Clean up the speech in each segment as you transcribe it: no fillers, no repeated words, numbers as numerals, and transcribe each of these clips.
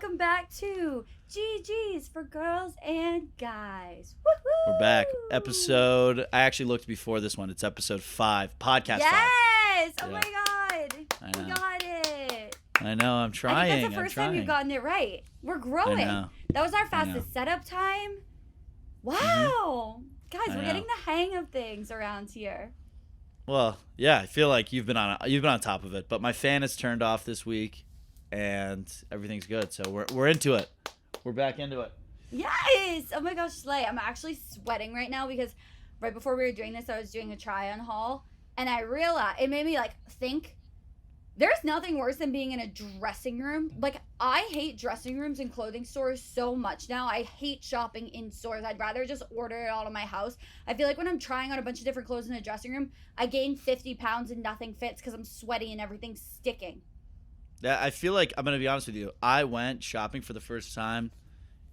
welcome back to GG's for Girls and Guys. Woohoo! We're back. I actually looked before this one. It's episode 5, podcast 5. Yes! Oh Yeah. my god. I know. We got it. I know, I'm trying. I think that's the first time you've gotten it right. We're growing. I know. That was our fastest setup time. Wow. Guys, we're getting the hang of things around here. Well, yeah, I feel like you've been on top of it, but my fan is turned off this week and everything's good. So we're into it. We're back into it. Yes! Oh my gosh, Slay. I'm actually sweating right now because right before we were doing this, I was doing a try-on haul, and I realized, it made me think, there's nothing worse than being in a dressing room. Like, I hate dressing rooms and clothing stores so much now. I hate shopping in stores. I'd rather just order it out of my house. I feel like when I'm trying on a bunch of different clothes in a dressing room, I gain 50 pounds and nothing fits because I'm sweaty and everything's sticking. Yeah, I feel like, I'm going to be honest with you, I went shopping for the first time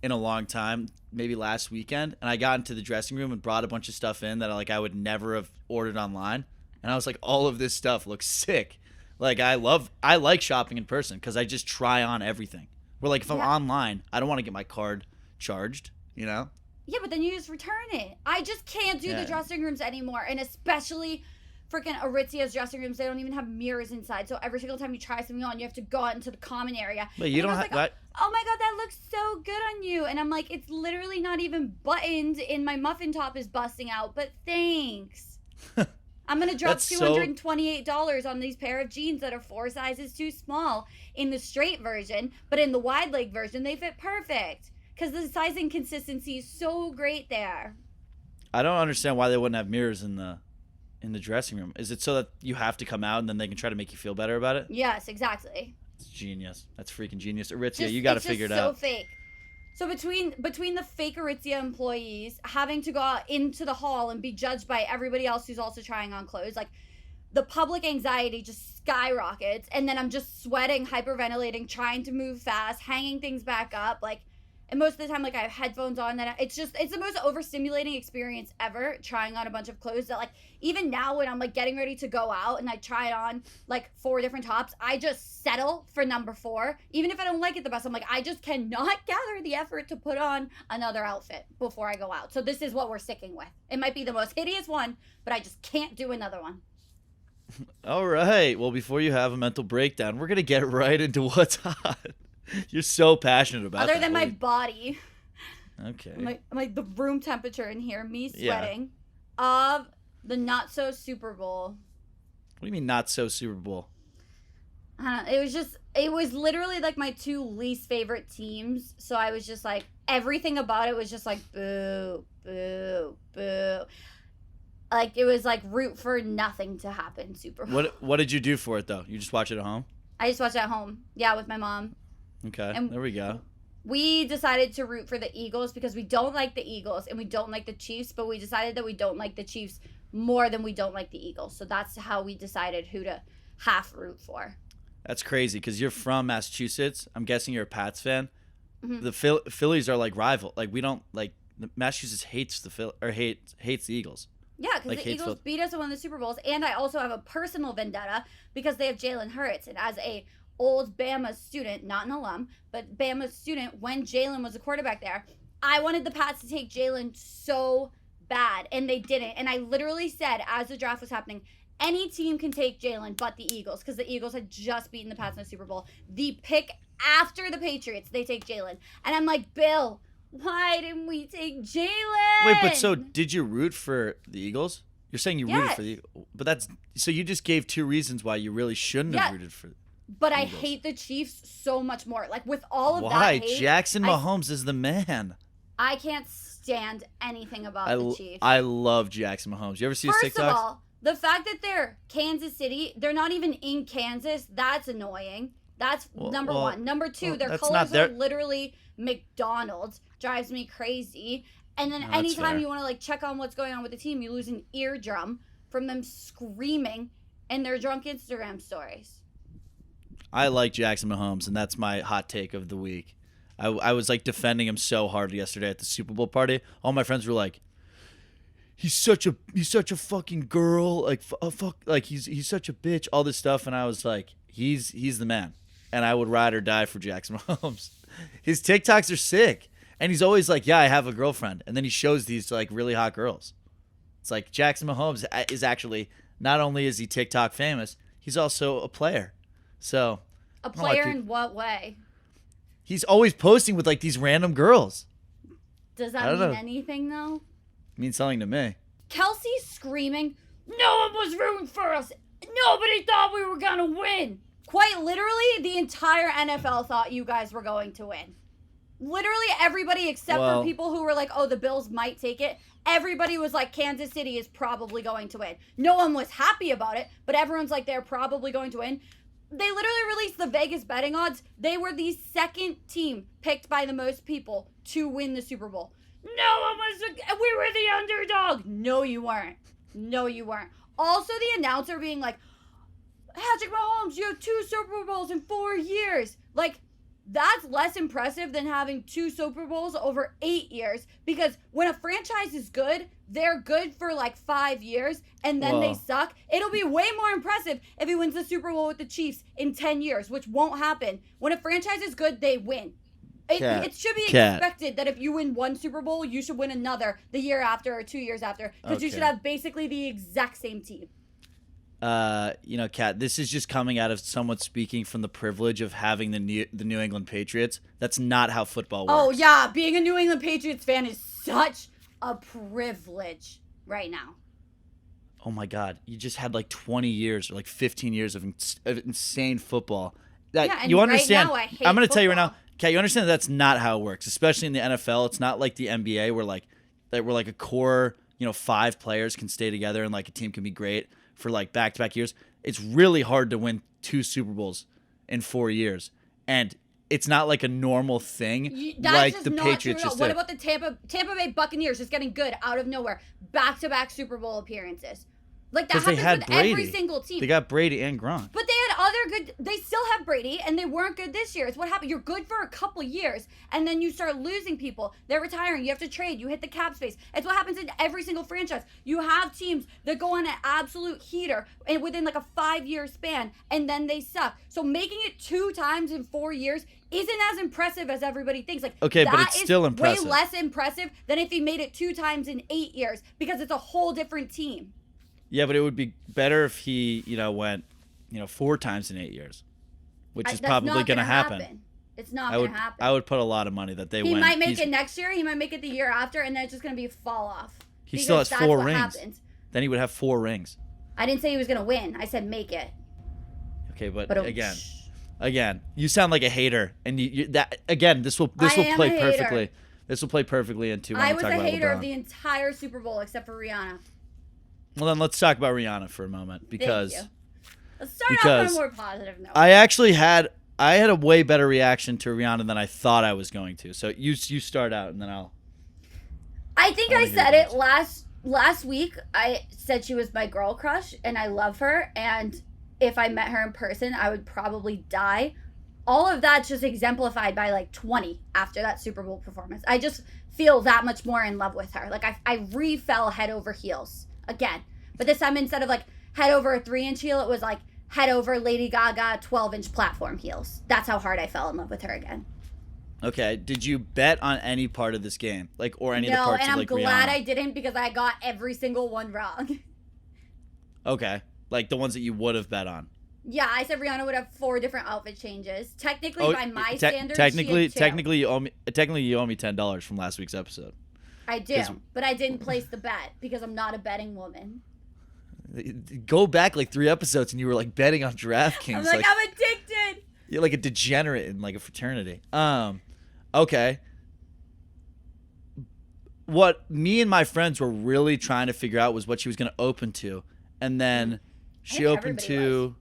in a long time, maybe last weekend, and I got into the dressing room and brought a bunch of stuff in that I would never have ordered online. And I was like, all of this stuff looks sick. Like, I like shopping in person because I just try on everything. Where, if I'm online, I don't want to get my card charged, you know? Yeah, but then you just return it. I just can't do the dressing rooms anymore. And especially freaking Aritzia's dressing rooms, they don't even have mirrors inside. So every single time you try something on, you have to go out into the common area. But you don't have... Oh my god, that looks so good on you. And I'm like, it's literally not even buttoned and my muffin top is busting out. But thanks. I'm going to drop $228 on these pair of jeans that are 4 sizes too small in the straight version, but in the wide leg version, they fit perfect because the sizing consistency is so great there. I don't understand why they wouldn't have mirrors in the dressing room. Is it so that you have to come out and then they can try to make you feel better about it? Yes, exactly. It's genius. That's freaking genius. Aritzia, you got to figure it out. It's so fake. So between the fake Aritzia employees having to go out into the hall and be judged by everybody else who's also trying on clothes, the public anxiety just skyrockets, and then I'm just sweating, hyperventilating, trying to move fast, hanging things back up, and most of the time, I have headphones on. That it's the most overstimulating experience ever, trying on a bunch of clothes that, even now when I'm, getting ready to go out and I try on, 4 different tops, I just settle for number 4. Even if I don't like it the best, I'm I just cannot gather the effort to put on another outfit before I go out. So this is what we're sticking with. It might be the most hideous one, but I just can't do another one. All right. Well, before you have a mental breakdown, we're going to get right into what's hot. You're so passionate about that. Other than my body. Okay. I'm the room temperature in here, me sweating, of the not so Super Bowl. What do you mean not so Super Bowl? It was literally my 2 least favorite teams. So I was just everything about it was just boo, boo, boo. It was root for nothing to happen Super Bowl. What did you do for it though? You just watch it at home? I just watched it at home. Yeah, with my mom. Okay, and there we go. We decided to root for the Eagles because we don't like the Eagles and we don't like the Chiefs, but we decided that we don't like the Chiefs more than we don't like the Eagles. So that's how we decided who to half root for. That's crazy because you're from Massachusetts. I'm guessing you're a Pats fan. Mm-hmm. The Phillies are rival. We don't Massachusetts hates hates the Eagles. Yeah, because the Eagles beat us and won the Super Bowls, and I also have a personal vendetta because they have Jalen Hurts, and as a old Bama student, not an alum, but Bama student, when Jalen was a quarterback there, I wanted the Pats to take Jalen so bad, and they didn't. And I literally said, as the draft was happening, any team can take Jalen but the Eagles, because the Eagles had just beaten the Pats in the Super Bowl. The pick after the Patriots, they take Jalen. And I'm like, Bill, why didn't we take Jalen? Wait, but so did you root for the Eagles? You're saying you rooted for the... But so you just gave 2 reasons why you really shouldn't have rooted for... But I hate the Chiefs so much more. With all of that Why? hate, Jackson Mahomes is the man. I can't stand anything about the Chiefs. I love Jackson Mahomes. You ever see his TikToks? First of all, the fact that they're Kansas City, they're not even in Kansas, that's annoying. That's number 1. Number 2, their colors are literally McDonald's. Drives me crazy. And then anytime you want to check on what's going on with the team, you lose an eardrum from them screaming in their drunk Instagram stories. I like Jackson Mahomes, and that's my hot take of the week. I was defending him so hard yesterday at the Super Bowl party. All my friends were like, he's such a fucking girl, fuck, he's such a bitch, all this stuff, and I was like, he's the man. and I would ride or die for Jackson Mahomes. His TikToks are sick, and he's always like, "Yeah, I have a girlfriend," and then he shows these like really hot girls. It's like Jackson Mahomes is actually not only is he TikTok famous, he's also a player. So A player in what way? he's always posting with like these random girls. Does that mean anything though? It means something to me. Kelsey's screaming, "No one was rooting for us. Nobody thought we were gonna win." Quite literally, the entire NFL thought you guys were going to win. Literally everybody except for people who were like, "Oh, the Bills might take it." Everybody was like, Kansas City is probably going to win. No one was happy about it, but everyone's like, they're probably going to win. They literally released the Vegas betting odds. They were the second team picked by the most people to win the Super Bowl. No one was, we were the underdog. No, you weren't. No, you weren't. Also, the announcer being like, Patrick Mahomes, you have 2 Super Bowls in 4 years. Like, that's less impressive than having 2 Super Bowls over 8 years, because when a franchise is good, they're good for like 5 years and then they suck. It'll be way more impressive if he wins the Super Bowl with the Chiefs in 10 years, which won't happen. When a franchise is good, they win. It should be expected that if you win 1 Super Bowl, you should win another the year after or 2 years after, because you should have basically the exact same team. Kat, this is just coming out of someone speaking from the privilege of having the New England Patriots. That's not how football works. Oh, yeah. Being a New England Patriots fan is such a privilege right now. Oh, my God. You just had like 20 years or like 15 years of insane football. And you understand? Right now, I hate I'm going to football. tell you right now, Kat, you understand that's not how it works, especially in the NFL. It's not like the NBA where a core, 5 players can stay together and like a team can be great for like back-to-back years. It's really hard to win 2 Super Bowls in 4 years, and it's not like a normal thing like the Patriots just did. What about the Tampa Bay Buccaneers just getting good out of nowhere, back-to-back Super Bowl appearances? Like, that happens with every single team. They got Brady and Gronk. But they had other good... They still have Brady, and they weren't good this year. It's what happened. You're good for a couple years, and then you start losing people. They're retiring. You have to trade. You hit the cap space. It's what happens in every single franchise. You have teams that go on an absolute heater within like a 5-year span, and then they suck. So making it 2 times in 4 years isn't as impressive as everybody thinks. Like, okay, but it's still impressive. Way less impressive than if he made it 2 times in 8 years, because it's a whole different team. Yeah, but it would be better if he, went, 4 times in 8 years, which is probably going to happen. It's not going to happen. I would put a lot of money that they win. He might make it next year. He might make it the year after, and then it's just going to be a fall off. He still has 4 rings. Happens. Then he would have 4 rings. I didn't say he was going to win. I said make it. Okay, but again, you sound like a hater, and this will play perfectly. This will play perfectly into. I was a hater of the entire Super Bowl except for Rihanna. Well, then let's talk about Rihanna for a moment, because let's start off on a more positive note. I actually had a way better reaction to Rihanna than I thought I was going to. So you start out, and then I'll. I think I said it last week. I said she was my girl crush, and I love her. And if I met her in person, I would probably die. All of that's just exemplified by like 20 after that Super Bowl performance. I just feel that much more in love with her. Like I re-fell head over heels again. But this time, instead of like head over a 3-inch heel, it was like head over Lady Gaga 12-inch platform heels. That's how hard I fell in love with her again. Okay. Did you bet on any part of this game? Or any of the parts of like Rihanna? No, and I'm glad I didn't, because I got every single one wrong. Okay. Like the ones that you would have bet on. Yeah, I said Rihanna would have 4 different outfit changes. Technically, by my standards, technically, you owe me $10 from last week's episode. I do, but I didn't place the bet because I'm not a betting woman. Go back like 3 episodes and you were like betting on DraftKings. I'm like, I'm addicted. You're like a degenerate in like a fraternity. Okay. What me and my friends were really trying to figure out was what she was going to open to, and then she opened to.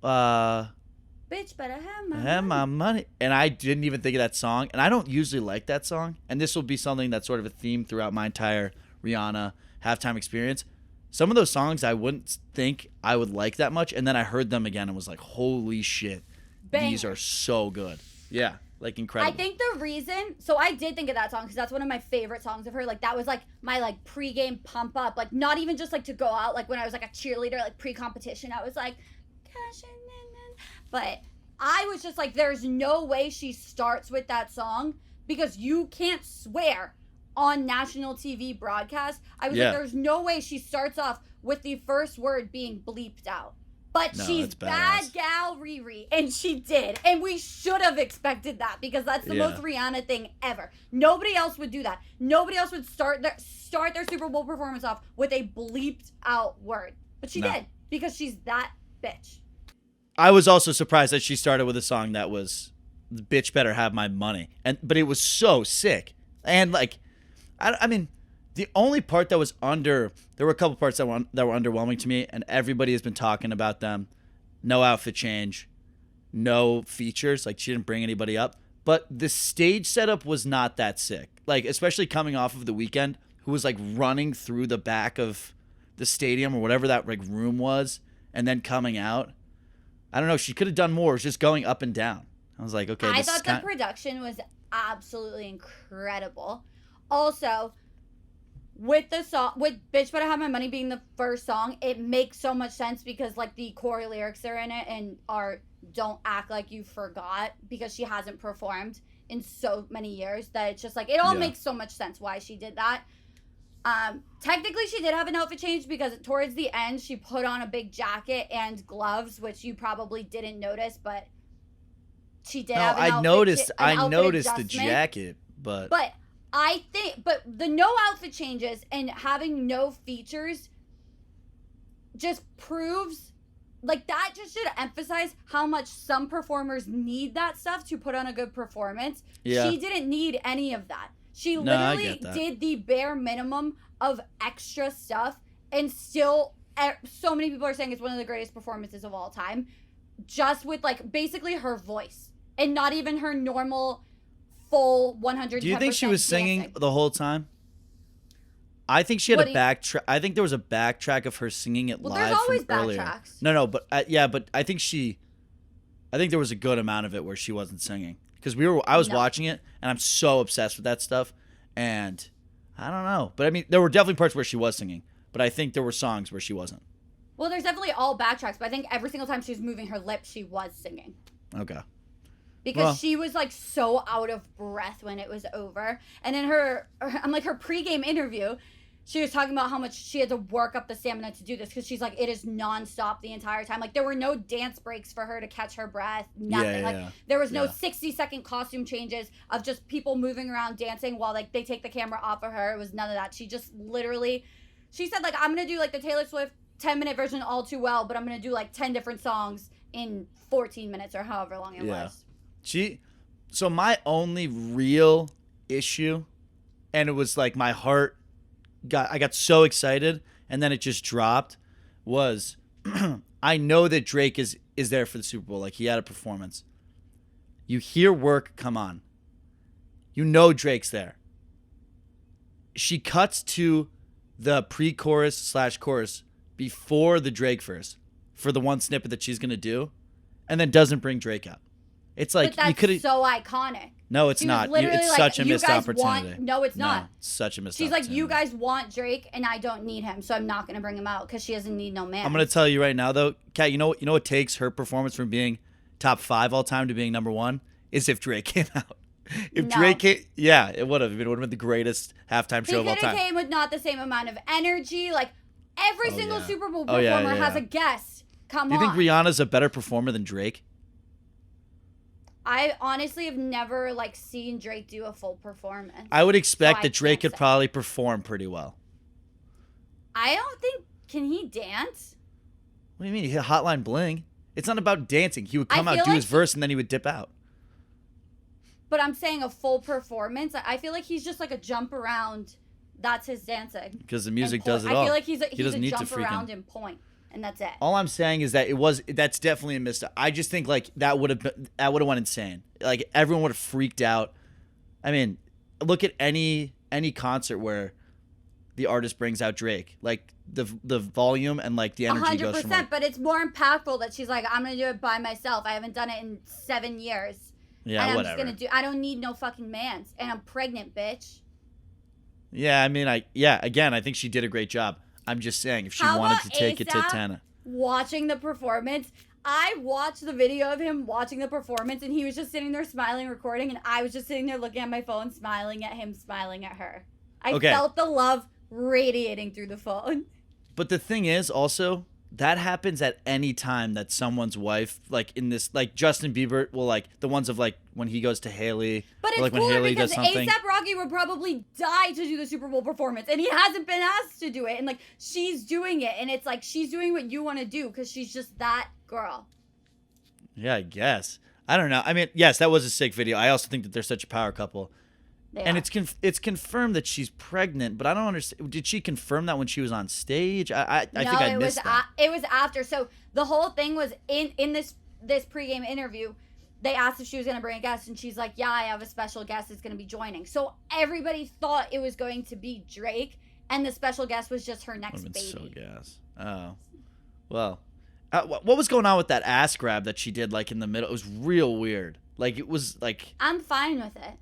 Bitch, better have my money. And I didn't even think of that song. And I don't usually like that song. And this will be something that's sort of a theme throughout my entire Rihanna halftime experience. Some of those songs I wouldn't think I would like that much. And then I heard them again and was like, holy shit. Banger. These are so good. Yeah. Like incredible. I think the reason, so I did think of that song because that's one of my favorite songs of her. Like that was like my like pregame pump up. Like not even just like to go out. Like when I was like a cheerleader, like pre-competition, I was like, but I was just like, there's no way she starts with that song because you can't swear on national TV broadcast. I was like, there's no way she starts off with the first word being bleeped out. But No, she's that's bad badass. gal Riri, and she did. And we should have expected that because that's the most Rihanna thing ever. Nobody else would do that. Nobody else would start their Super Bowl performance off with a bleeped out word. But she did because she's that bitch. I was also surprised that she started with a song that was "Bitch Better Have My Money," but it was so sick. And like, I mean, the only part that was there were a couple parts that were underwhelming to me, and everybody has been talking about them. No outfit change, no features. Like, she didn't bring anybody up, but the stage setup was not that sick. Like, especially coming off of The Weeknd, who was like running through the back of the stadium or whatever that like room was, and then coming out. I don't know. She could have done more. It was just going up and down. I was like, okay. I thought the production was absolutely incredible. Also, with the song, with "Bitch Better Have My Money" being the first song, it makes so much sense because like the core lyrics are in it and are "Don't act like you forgot" because she hasn't performed in so many years that it's just like it all makes so much sense why she did that. Technically she did have an outfit change because towards the end she put on a big jacket and gloves, which you probably didn't notice, but she did have an I outfit noticed the adjustment. jacket, but I think the no outfit changes and having no features just proves like that just should emphasize how much some performers need that stuff to put on a good performance. Yeah. She didn't need any of that. She literally did the bare minimum of extra stuff, and still so many people are saying it's one of the greatest performances of all time, just with like basically her voice and not even her normal full 110%. Do you think she was singing the whole time? I think she had a backtrack. I think there was a backtrack of her singing it live there's always from earlier. backtracks. No, but but I think there was a good amount of it where she wasn't singing. Because I was watching it, and I'm so obsessed with that stuff, and I don't know. But I mean, there were definitely parts where she was singing, but I think there were songs where she wasn't. Well, there's definitely all backtracks, but I think every single time she was moving her lips, she was singing. Okay. Because she was like so out of breath when it was over. And in her pregame interview, she was talking about how much she had to work up the stamina to do this because she's like, it is nonstop the entire time. Like, there were no dance breaks for her to catch her breath, nothing. There was no 60-second costume changes of just people moving around dancing while like they take the camera off of her. It was none of that. She just literally, she said like, I'm going to do like the Taylor Swift 10-minute version All Too Well, but I'm going to do like 10 different songs in 14 minutes or however long it was. So my only real issue, and it was like my heart I got so excited and then it just dropped, was I know that Drake is there for the Super Bowl. Like, he had a performance. You hear work come on. You know Drake's there. She cuts to the pre-chorus / chorus before the Drake verse for the one snippet that she's going to do, and then doesn't bring Drake out. It's like, but you could have. So iconic. No, it's not. It's like, such a missed opportunity. No, it's not. No, it's such a missed opportunity. She's like, you guys want Drake, and I don't need him, so I'm not going to bring him out because she doesn't need no man. I'm going to tell you right now, though, Kat, you know what takes her performance from being top 5 all time to being number 1 is if Drake came out. If Drake came, it would have. It would have been the greatest halftime show of all time. He came with not the same amount of energy. Like, every single Super Bowl performer has a guest. Come on. Do you think Rihanna's a better performer than Drake? I honestly have never seen Drake do a full performance. I would expect that Drake could probably perform pretty well. I don't think. Can he dance? What do you mean? He hit Hotline Bling. It's not about dancing. He would come out, do his verse, and then he would dip out. But I'm saying a full performance. I feel like he's just like a jump around. That's his dancing. Because the music does it all. I feel like he's a need jump around and point. And that's it. All I'm saying is that that's definitely a mistake. I just think that would have went insane. Like, everyone would have freaked out. I mean, look at any concert where the artist brings out Drake. Like, the volume and the energy 100%, goes from 100%, but it's more impactful that she's like, I'm gonna do it by myself. I haven't done it in 7 years. Yeah, and whatever. I'm just I don't need no fucking mans. And I'm pregnant, bitch. Yeah, I mean, again, I think she did a great job. I'm just saying, if she wanted to take it to 10. Watching the performance, I watched the video of him watching the performance, and he was just sitting there smiling, recording, and I was just sitting there looking at my phone, smiling at him, smiling at her. I felt the love radiating through the phone. But the thing is, also, that happens at any time that someone's wife, like in this, like Justin Bieber, will like the ones of like when he goes to Haley, but it's like when cooler Haley because does something. A$AP Rocky would probably die to do the Super Bowl performance, and he hasn't been asked to do it, and like she's doing it, and it's like she's doing what you want to do because she's just that girl. Yeah, I guess. I don't know. I mean, yes, that was a sick video. I also think that they're such a power couple. And it's confirmed that she's pregnant, but I don't understand. Did she confirm that when she was on stage? I think I missed that. It was after. So the whole thing was in this pregame interview. They asked if she was going to bring a guest, and she's like, "Yeah, I have a special guest that's going to be joining." So everybody thought it was going to be Drake, and the special guest was just her next baby. So gas. Oh, well, what was going on with that ass grab that she did like in the middle? It was real weird. Like it was like. I'm fine with it.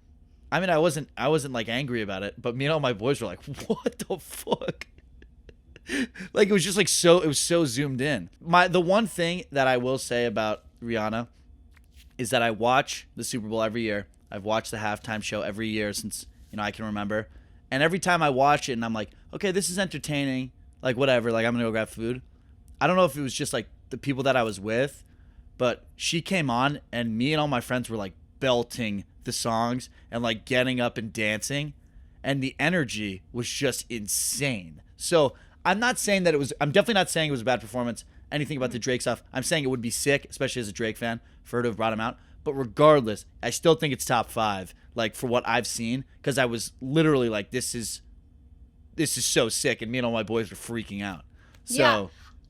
I mean, I wasn't like angry about it, but me and all my boys were like, "What the fuck?" Like it was just like it was so zoomed in. The one thing that I will say about Rihanna is that I watch the Super Bowl every year. I've watched the halftime show every year since I can remember, and every time I watch it, and I'm like, "Okay, this is entertaining." Like whatever. Like I'm gonna go grab food. I don't know if it was just like the people that I was with, but she came on, and me and all my friends were like belting the songs and like getting up and dancing, and the energy was just insane. So I'm definitely not saying it was a bad performance, anything about the Drake stuff. I'm saying it would be sick, especially as a Drake fan, for her to have brought him out. But regardless, I still think it's top 5, like for what I've seen, because I was literally like, this is so sick, and me and all my boys were freaking out. So yeah.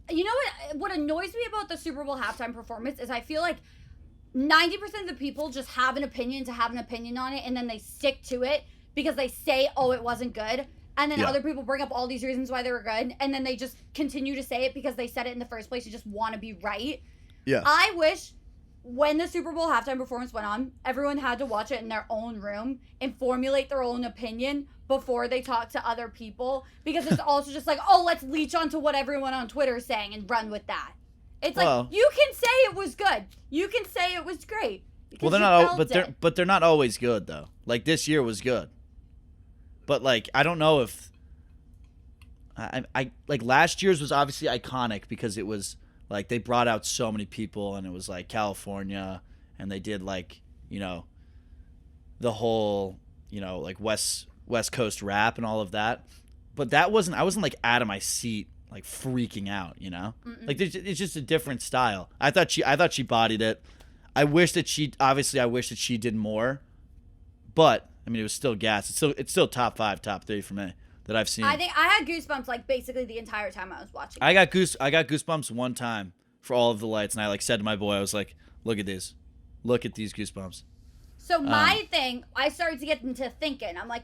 You know what annoys me about the Super Bowl halftime performance is I feel like 90% of the people just have an opinion to have an opinion on it, and then they stick to it because they say, "Oh, it wasn't good," and then other people bring up all these reasons why they were good, and then they just continue to say it because they said it in the first place. You just want to be right. Yeah. I wish when the Super Bowl halftime performance went on, everyone had to watch it in their own room and formulate their own opinion before they talk to other people, because it's also just like, "Oh, let's leech onto what everyone on Twitter is saying and run with that." It's like, you can say it was good. You can say it was great. Well, they're not, but they're not always good though. Like this year was good, but like I don't know if I like last year's was obviously iconic because it was like they brought out so many people, and it was like California, and they did like the whole like West Coast rap and all of that. But I wasn't like out of my seat, like freaking out, like it's just a different style. I thought she bodied it. I wish that she did more, but I mean it was still gas. It's still top 5, top 3 for me that I've seen. I think I had goosebumps like basically the entire time I was watching. I got goosebumps one time for All of the Lights, and I like said to my boy, I was like, look at these goosebumps. So my thing, I started to get into thinking. I'm like,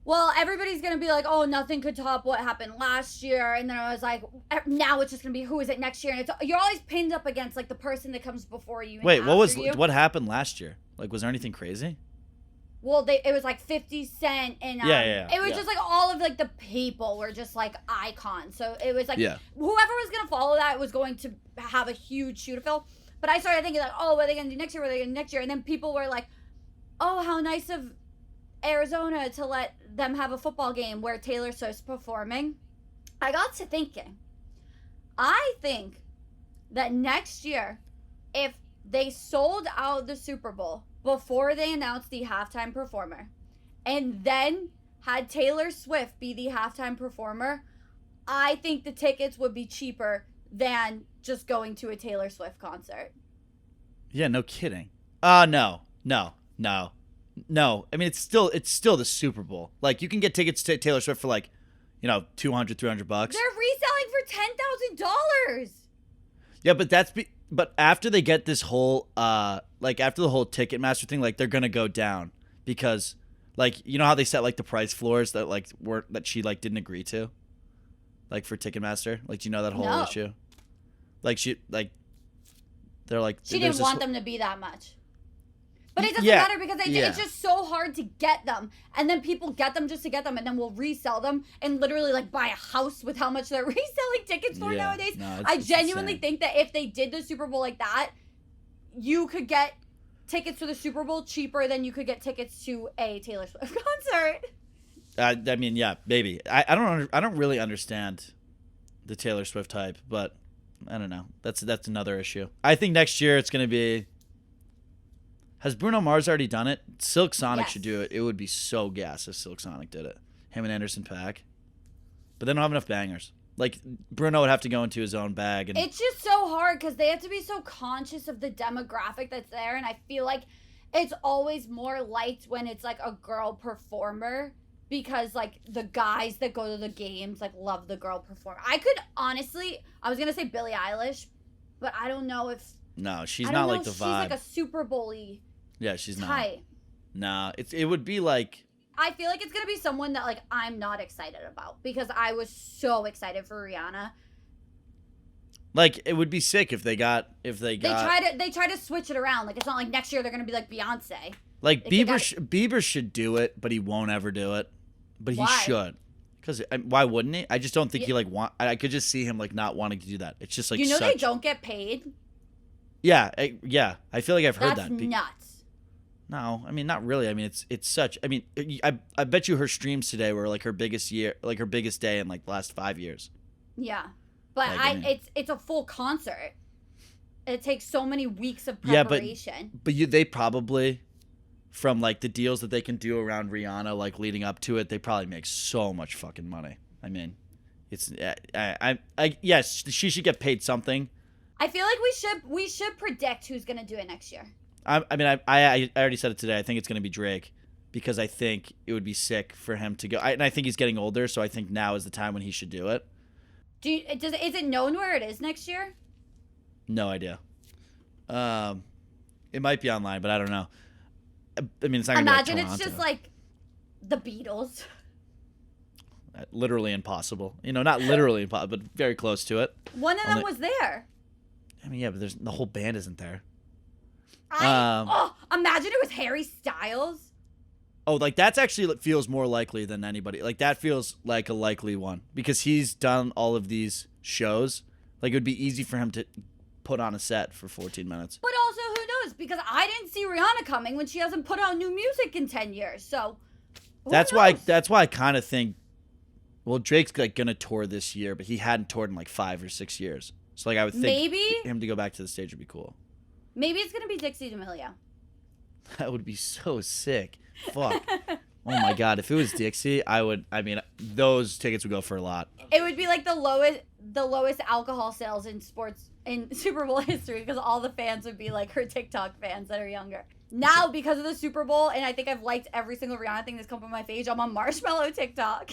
well, everybody's going to be like, "Oh, nothing could top what happened last year." And then I was like, now it's just going to be who is it next year? And you're always pinned up against like the person that comes before you. Wait, what happened last year? Like, was there anything crazy? Well, it was like 50 Cent and it was just like all of like the people were just like icons. So it was like whoever was going to follow that was going to have a huge shoe to fill. But I started thinking like, "Oh, what are they going to do next year? What are they going to do next year?" And then people were like, "Oh, how nice of Arizona to let them have a football game where Taylor Swift's performing." I got to thinking, I think that next year, if they sold out the Super Bowl before they announced the halftime performer and then had Taylor Swift be the halftime performer, I think the tickets would be cheaper than just going to a Taylor Swift concert. Yeah, no kidding. No. I mean, it's still the Super Bowl. Like, you can get tickets to Taylor Swift for like, $200, $300. They're reselling for $10,000. Yeah, but after they get this whole like after the whole Ticketmaster thing, like they're gonna go down because like how they set like the price floors that she like didn't agree to, like for Ticketmaster. Like, do you know that whole issue? Like they're like she didn't want them to be that much. But it doesn't Yeah, matter because yeah. it's just so hard to get them. And then people get them just to get them, and then we'll resell them and literally like buy a house with how much they're reselling tickets for Yeah. nowadays. No, I it's genuinely insane. think that if they did the Super Bowl like that, you could get tickets to the Super Bowl cheaper than you could get tickets to a Taylor Swift concert. I mean, yeah, maybe. I don't really understand the Taylor Swift hype, but I don't know. That's another issue. I think next year it's gonna be. Has Bruno Mars already done it? Silk Sonic Yes. should do it. It would be so gas if Silk Sonic did it. Him and Anderson .Paak. But they don't have enough bangers. Like, Bruno would have to go into his own bag. And It's just so hard because they have to be so conscious of the demographic that's there, and I feel like it's always more liked when it's like a girl performer because like the guys that go to the games like love the girl performer. I was gonna say Billie Eilish, but I don't know if no, she's I not don't know like if the she's vibe. like a Super Bowl-y Yeah, she's not. type. Nah, it would be like. I feel like it's gonna be someone that like I'm not excited about because I was so excited for Rihanna. Like, it would be sick if they got. They try to switch it around. Like it's not like next year they're gonna be like Beyonce. Like, If they Bieber should do it, but he won't ever do it. But he Why? should. Because why wouldn't he? I just don't think Yeah. he like want. I could just see him like not wanting to do that. It's just like You know such. they don't get paid. Yeah, yeah. I feel like I've heard That's that. nuts. No, I mean not really. I mean it's such. I mean I bet you her streams today were like her biggest day in like the last 5 years. Yeah, but Like, I mean- it's a full concert. It takes so many weeks of Yeah, but- preparation. But they probably, from like the deals that they can do around Rihanna, like leading up to it, they probably make so much fucking money. I mean, it's yes, she should get paid something. I feel like we should predict who's gonna do it next year. I mean, I already said it today. I think it's gonna be Drake because I think it would be sick for him to go. And I think he's getting older, so I think now is the time when he should do it. Is it known where it is next year? No idea. It might be online, but I don't know. I mean, it's not gonna Imagine be like it's Toronto. just like the Beatles. Literally impossible. You know, not literally impossible, but very close to it. One of them Only- was there. I mean, yeah, but the whole band isn't there. Imagine it was Harry Styles. Oh, like that's actually feels more likely than anybody. Like that feels like a likely one because he's done all of these shows. Like it would be easy for him to put on a set for 14 minutes. But also, who knows? Because I didn't see Rihanna coming when she hasn't put out new music in 10 years. So who That's knows? why I kind of think. Well, Drake's like gonna tour this year, but he hadn't toured in like 5 or 6 years. So like I would think Maybe him to go back to the stage would be cool. maybe it's gonna be Dixie D'Amelio. That would be so sick. Fuck. Oh my god, if it was Dixie, I mean, those tickets would go for a lot. It would be like the lowest alcohol sales in sports in Super Bowl history because all the fans would be like her TikTok fans that are younger. Now because of the Super Bowl, and I think I've liked every single Rihanna thing that's come on my page. I'm on Marshmallow TikTok.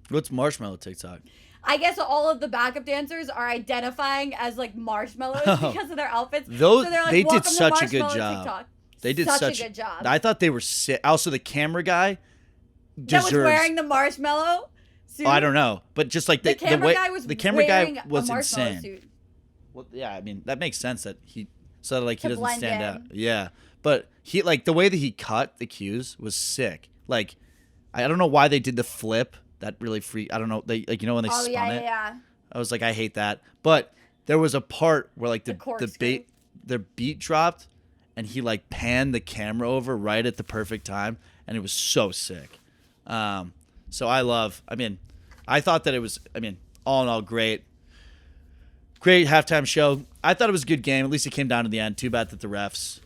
What's Marshmallow TikTok? I guess all of the backup dancers are identifying as like marshmallows Oh. because of their outfits. Those- so they're like, they did "Welcome to such a good Marshmallow job. TikTok." They did such a good job. I thought they were sick. Also, the camera guy That was deserves. wearing the marshmallow suit. Oh, I don't know, but just like The camera way, guy was the camera wearing guy a was marshmallow insane. suit. Well, yeah, I mean that makes sense that he so that like he To doesn't blend stand in. out. Yeah, but he like the way that he cut the cues was sick. Like I don't know why they did the flip. That really I don't know. They like when they Oh spun yeah, it. yeah. I was like, I hate that. But there was a part where like the corkscrew. beat dropped, and he like panned the camera over right at the perfect time, and it was so sick. So I mean, I thought that it was. I mean, all in all, great halftime show. I thought it was a good game. At least it came down to the end. Too bad that the refs,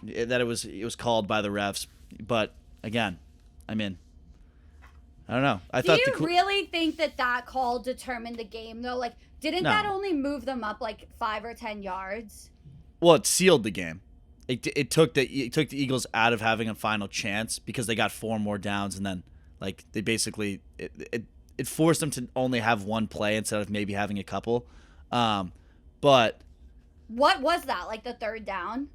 that it was called by the refs. But again, I mean, I don't know. I Do thought you really think that call determined the game though? Like, didn't No. that only move them up like 5 or 10 yards? Well, it sealed the game. It took the Eagles out of having a final chance because they got 4 more downs, and then like they basically it forced them to only have one play instead of maybe having a couple. But What was that? Like the third down?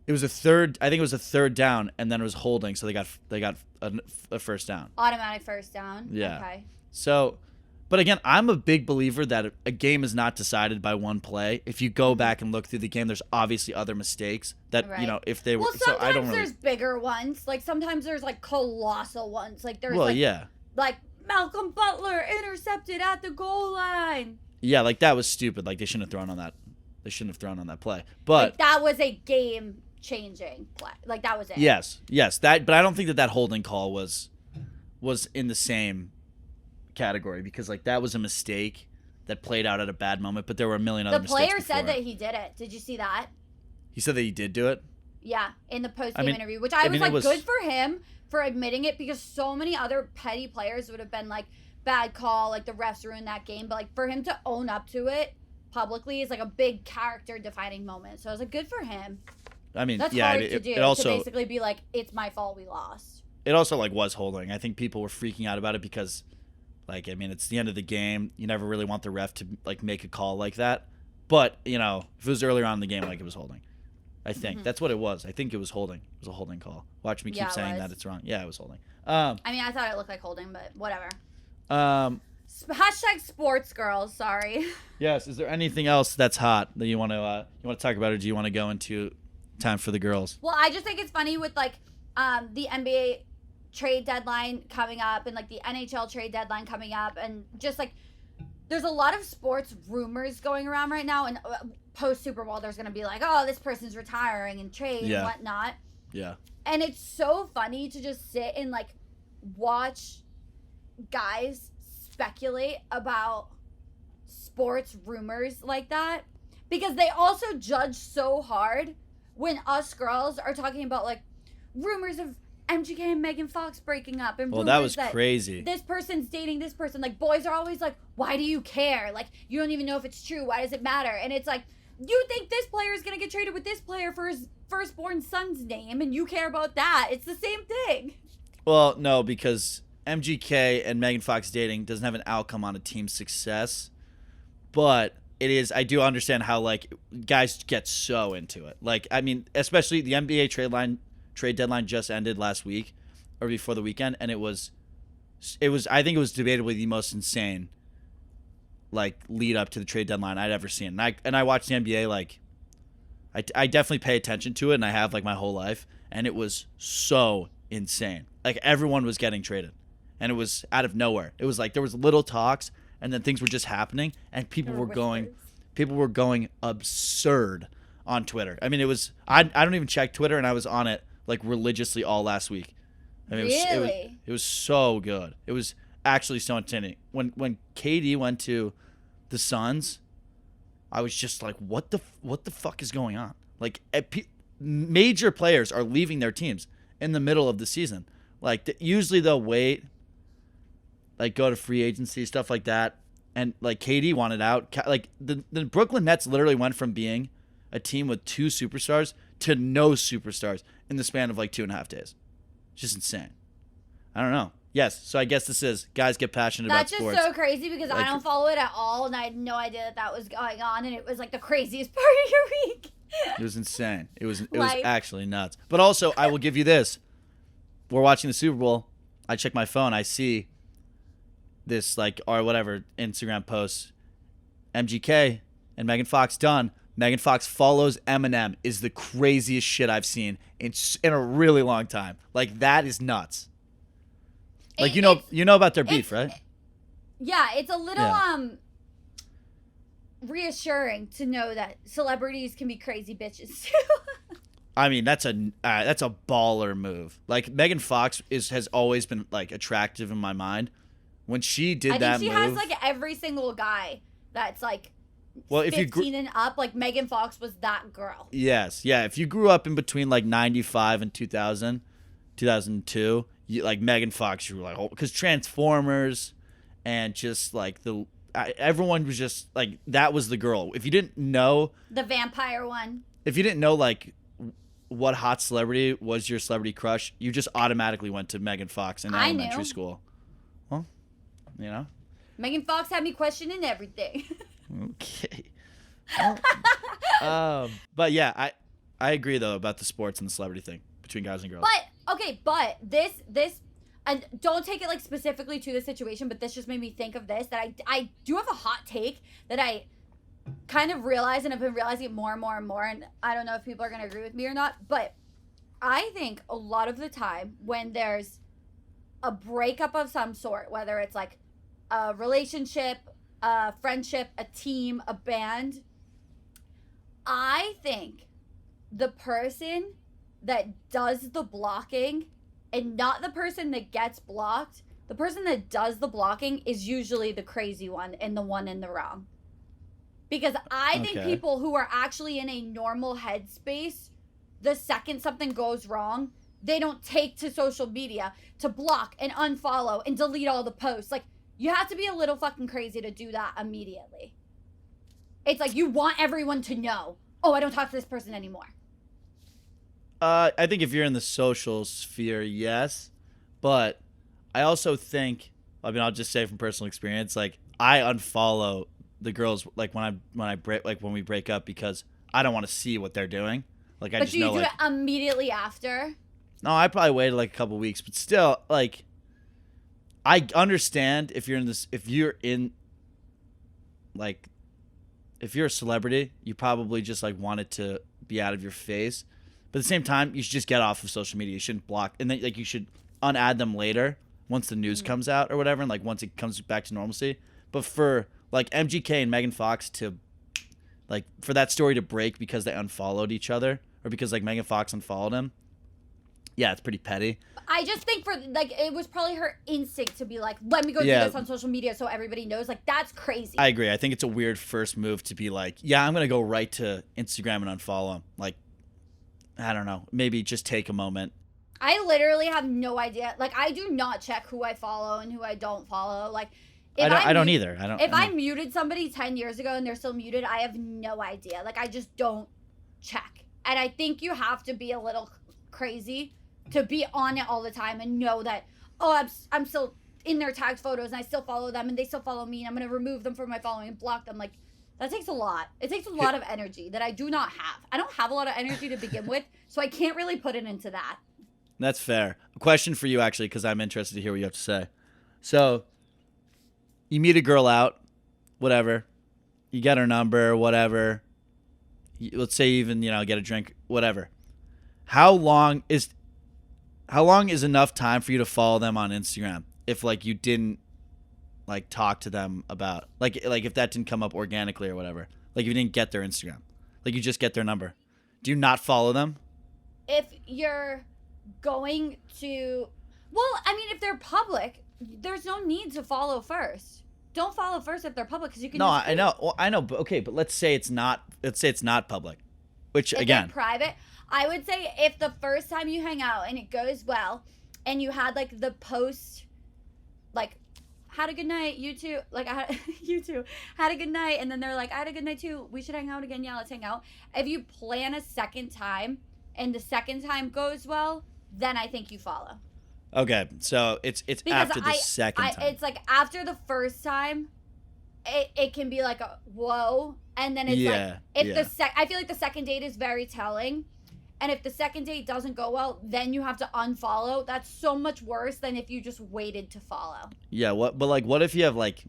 it was a third. I think it was a third down, and then it was holding, so they got a first down. Automatic first down. Yeah. Okay. So, But again, I'm a big believer that a game is not decided by one play. If you go back and look through the game, there's obviously other mistakes that, Right. if they were. Well, So I don't sometimes really. there's bigger ones. Like sometimes there's like colossal ones. Like there's Well, yeah. like Malcolm Butler intercepted at the goal line. Yeah, like that was stupid. Like they shouldn't have thrown on that. They shouldn't have thrown on that play. But like, that was a game changing play. Like that was it. yes, that. But I don't think that holding call was in the same category because like that was a mistake that played out at a bad moment. But there were a million other mistakes. The player before said that he did it. Did you see that? He said that he did do it. Yeah, in the post-game interview, which I mean, was good for him for admitting it because so many other petty players would have been like, bad call, like the refs ruined that game. But like for him to own up to it publicly is like a big character-defining moment. So I was like, good for him. I mean, that's yeah, hard to do. It also, to basically be like, it's my fault we lost. It also like was holding. I think people were freaking out about it because, like, I mean, it's the end of the game. You never really want the ref to like make a call like that. But if it was earlier on in the game, like it was holding. I think that's what it was. I think it was holding. It was a holding call. Watch me keep saying that it's wrong. Yeah, it was holding. I mean, I thought it looked like holding, but whatever. Hashtag sports girls. Sorry. Yes. Is there anything else that's hot that you want to talk about, or do you want to go into time for the girls? Well, I just think it's funny with like the NBA trade deadline coming up and like the NHL trade deadline coming up, and just like there's a lot of sports rumors going around right now, and post Super Bowl there's gonna be like, oh, this person's retiring and trade and whatnot. Yeah. And it's so funny to just sit and like watch guys speculate about sports rumors like that, because they also judge so hard when us girls are talking about like rumors of MGK and Megan Fox breaking up, and that was crazy. This person's dating this person. Like boys are always like, why do you care? Like you don't even know if it's true. Why does it matter? And it's like, you think this player is gonna get traded with this player for his firstborn son's name, and you care about that. It's the same thing. Well, no, because MGK and Megan Fox dating doesn't have an outcome on a team's success, but it is. I do understand how like guys get so into it. Like, I mean, especially the NBA trade deadline just ended last week or before the weekend, and it was. I think it was debatably the most insane like lead up to the trade deadline I'd ever seen. And I watched the NBA like. I definitely pay attention to it, and I have like my whole life, and it was so insane. Like everyone was getting traded, and it was out of nowhere. It was like there was little talks, and then things were just happening, and people were going absurd on Twitter. I mean, it was I don't even check Twitter, and I was on it like religiously all last week. I mean, it was so good. It was actually so entertaining. When KD went to the Suns, I was just like, what the fuck is going on? Like, major players are leaving their teams in the middle of the season. Like, usually they'll wait, like go to free agency, stuff like that. And like KD wanted out. Like the Brooklyn Nets literally went from being a team with 2 superstars to no superstars in the span of like 2.5 days. It's just insane. I don't know. Yes, so I guess this is guys get passionate about sports. That's just so crazy because like, I don't follow it at all, and I had no idea that was going on, and it was like the craziest part of your week. It was insane. It was actually nuts. But also, I will give you this: we're watching the Super Bowl. I check my phone. I see this like or whatever Instagram post. MGK and Megan Fox done. Megan Fox follows Eminem is the craziest shit I've seen in a really long time. Like that is nuts. Like you know about their beef, right? Yeah, it's a little reassuring to know that celebrities can be crazy bitches too. I mean, that's a baller move. Like Megan Fox has always been like attractive in my mind. When she did that move, I think she has like every single guy that's like 15 and up. Like Megan Fox was that girl. Yes, yeah. If you grew up in between like 95 and 2000, 2002. Like Megan Fox, you were like, oh, because Transformers and just like everyone was just like, that was the girl. If you didn't know the vampire one, if you didn't know like what hot celebrity was your celebrity crush, you just automatically went to Megan Fox in elementary school. Well, you know, Megan Fox had me questioning everything. Okay. But yeah, I agree though about the sports and the celebrity thing between guys and girls. But this and don't take it like specifically to the situation, but this just made me think of this, that I do have a hot take that I kind of realize, and I've been realizing it more and more and more, and I don't know if people are going to agree with me or not, but I think a lot of the time when there's a breakup of some sort, whether it's like a relationship, a friendship, a team, a band, I think the person that does the blocking and not the person that gets blocked, the person that does the blocking is usually the crazy one and the one in the wrong. Because I think people who are actually in a normal headspace, the second something goes wrong, they don't take to social media to block and unfollow and delete all the posts. Like, you have to be a little fucking crazy to do that immediately. It's like you want everyone to know, oh, I don't talk to this person anymore. I think if you're in the social sphere, yes. But I also think, I mean, I'll just say from personal experience, like, I unfollow the girls like when we break up because I don't want to see what they're doing. Like, I but just do you know, do like, it immediately after? No, I probably waited like a couple weeks, but still, like, I understand if you're a celebrity, you probably just like want it to be out of your face. But at the same time, you should just get off of social media. You shouldn't block, and then like you should unadd them later once the news comes out or whatever, and like once it comes back to normalcy. But for like MGK and Megan Fox to, like, for that story to break because they unfollowed each other or because like Megan Fox unfollowed him, yeah, it's pretty petty. I just think for like it was probably her instinct to be like, let me go do this on social media so everybody knows. Like, that's crazy. I agree. I think it's a weird first move to be like, yeah, I'm gonna go right to Instagram and unfollow him. Like, I don't know. Maybe just take a moment. I literally have no idea. Like, I do not check who I follow and who I don't follow. Like, I don't either. If I muted somebody 10 years ago and they're still muted, I have no idea. Like, I just don't check. And I think you have to be a little crazy to be on it all the time and know that, oh, I'm still in their tagged photos and I still follow them and they still follow me and I'm going to remove them from my following and block them. Like, that takes a lot. It takes a lot of energy that I do not have. I don't have a lot of energy to begin with, so I can't really put it into that. That's fair. A question for you, actually, because I'm interested to hear what you have to say. So, you meet a girl out, whatever. You get her number, whatever. Let's say even, get a drink, whatever. How long is enough time for you to follow them on Instagram if, like, you didn't, like, talk to them about, like if that didn't come up organically or whatever? Like, if you didn't get their Instagram. Like, you just get their number. Do you not follow them? If you're going to... Well, I mean, if they're public, there's no need to follow first. Don't follow first if they're public because you can. No, I know. Well, I know, but okay, but let's say it's not public, which if again, private. I would say if the first time you hang out and it goes well, and you had like the post, like, had a good night, you too. Like, you too had a good night, and then they're like, I had a good night too. We should hang out again. Yeah, let's hang out. If you plan a second time and the second time goes well, then I think you follow. Okay, so it's because after the second time. It's like after the first time, it can be like a whoa, and then it's I feel like the second date is very telling, and if the second date doesn't go well, then you have to unfollow. That's so much worse than if you just waited to follow. Yeah, what if you have like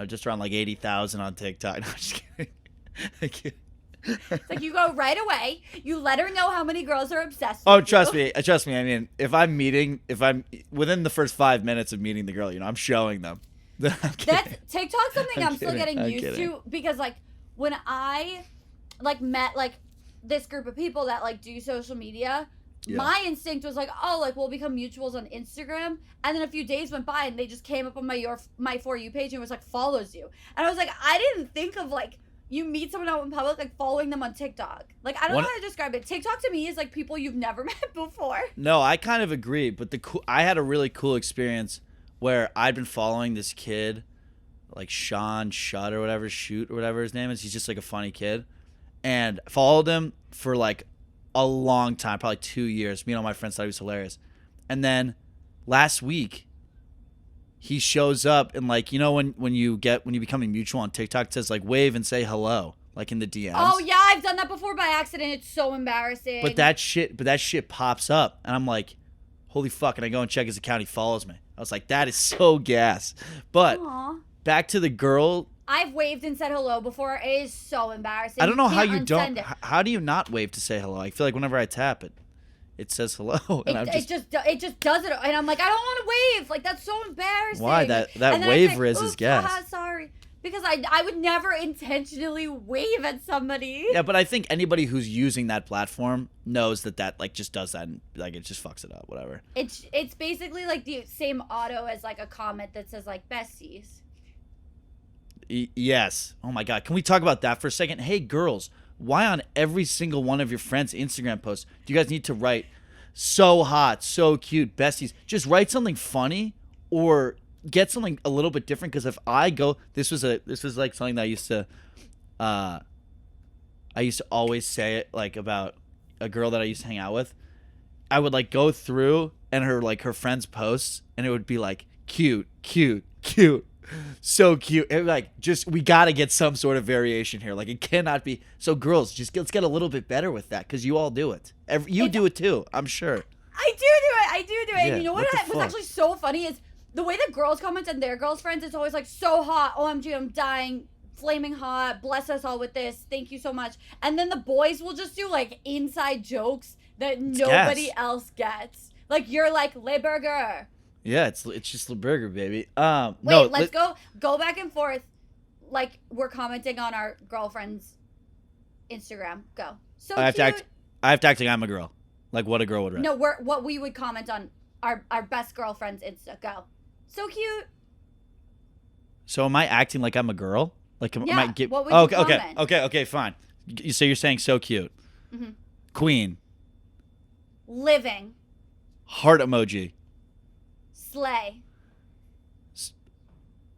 just around like 80,000 on TikTok? No, I'm just kidding. It's like you go right away. You let her know how many girls are obsessed with Oh, you. trust me. I mean, if I'm within the first 5 minutes of meeting the girl, I'm showing them. That's TikTok's something I'm still getting used to because like when I like met like this group of people that like do social media, my instinct was like, oh, like we'll become mutuals on Instagram, and then a few days went by and they just came up on my For You page and was like follows you, and I was like, I didn't think of like. You meet someone out in public, like following them on TikTok. Like, I don't know how to describe it. TikTok to me is like people you've never met before. No, I kind of agree. But I had a really cool experience where I'd been following this kid, like Sean Shutt or whatever, Shoot or whatever his name is. He's just like a funny kid. And followed him for like a long time, probably 2 years. Me and all my friends thought he was hilarious. And then last week, he shows up and like when you become a mutual on TikTok, it says like wave and say hello like in the DMs. Oh yeah, I've done that before by accident. It's so embarrassing. But that shit pops up and I'm like, holy fuck, and I go and check his account, he follows me. I was like, that is so gas. But Aw. back to the girl. I've waved and said hello before. It is so embarrassing. I don't know how can't you don't. unsend it. How do you not wave to say hello? I feel like whenever I tap it, it says hello, and It just does it, and I'm like, I don't want to wave. Like, that's so embarrassing. why that And then wave I say, riz is "Oops, gas. haha, sorry. Because I would never intentionally wave at somebody. Yeah, but I think anybody who's using that platform knows that like just does that, and like it just fucks it up, whatever. It's basically like the same auto as like a comment that says like besties. Yes. Oh my god, can we talk about that for a second? Hey girls, why on every single one of your friends' Instagram posts do you guys need to write so hot, so cute, besties? Just write something funny or get something a little bit different, because if I go, this was like something that I used to always say it, like, about a girl that I used to hang out with. I would like go through and her friends' posts, and it would be like cute, so cute. And like, just, we gotta get some sort of variation here. Like, it cannot be. So girls, just let's get a little bit better with that, because you all do it. You do it too, I'm sure. I do it. Yeah, And you know what was actually so funny is the way that girls comment on their girls' friends. It's always like, so hot, OMG, I'm dying, flaming hot, bless us all with this, thank you so much. And then the boys will just do like inside jokes that nobody else gets. Like, you're like, Le Burger. Yeah, it's just the burger, baby. Wait, let's go back and forth. Like, we're commenting on our girlfriend's Instagram. Go. So I have cute. to act like I'm a girl. Like what a girl would write. No, what we would comment on our best girlfriend's Insta. Go. So cute. So am I acting like I'm a girl? Like, am I what would you comment? Okay, fine. So you're saying so cute. Mm-hmm. Queen. Living. Heart emoji. Slay.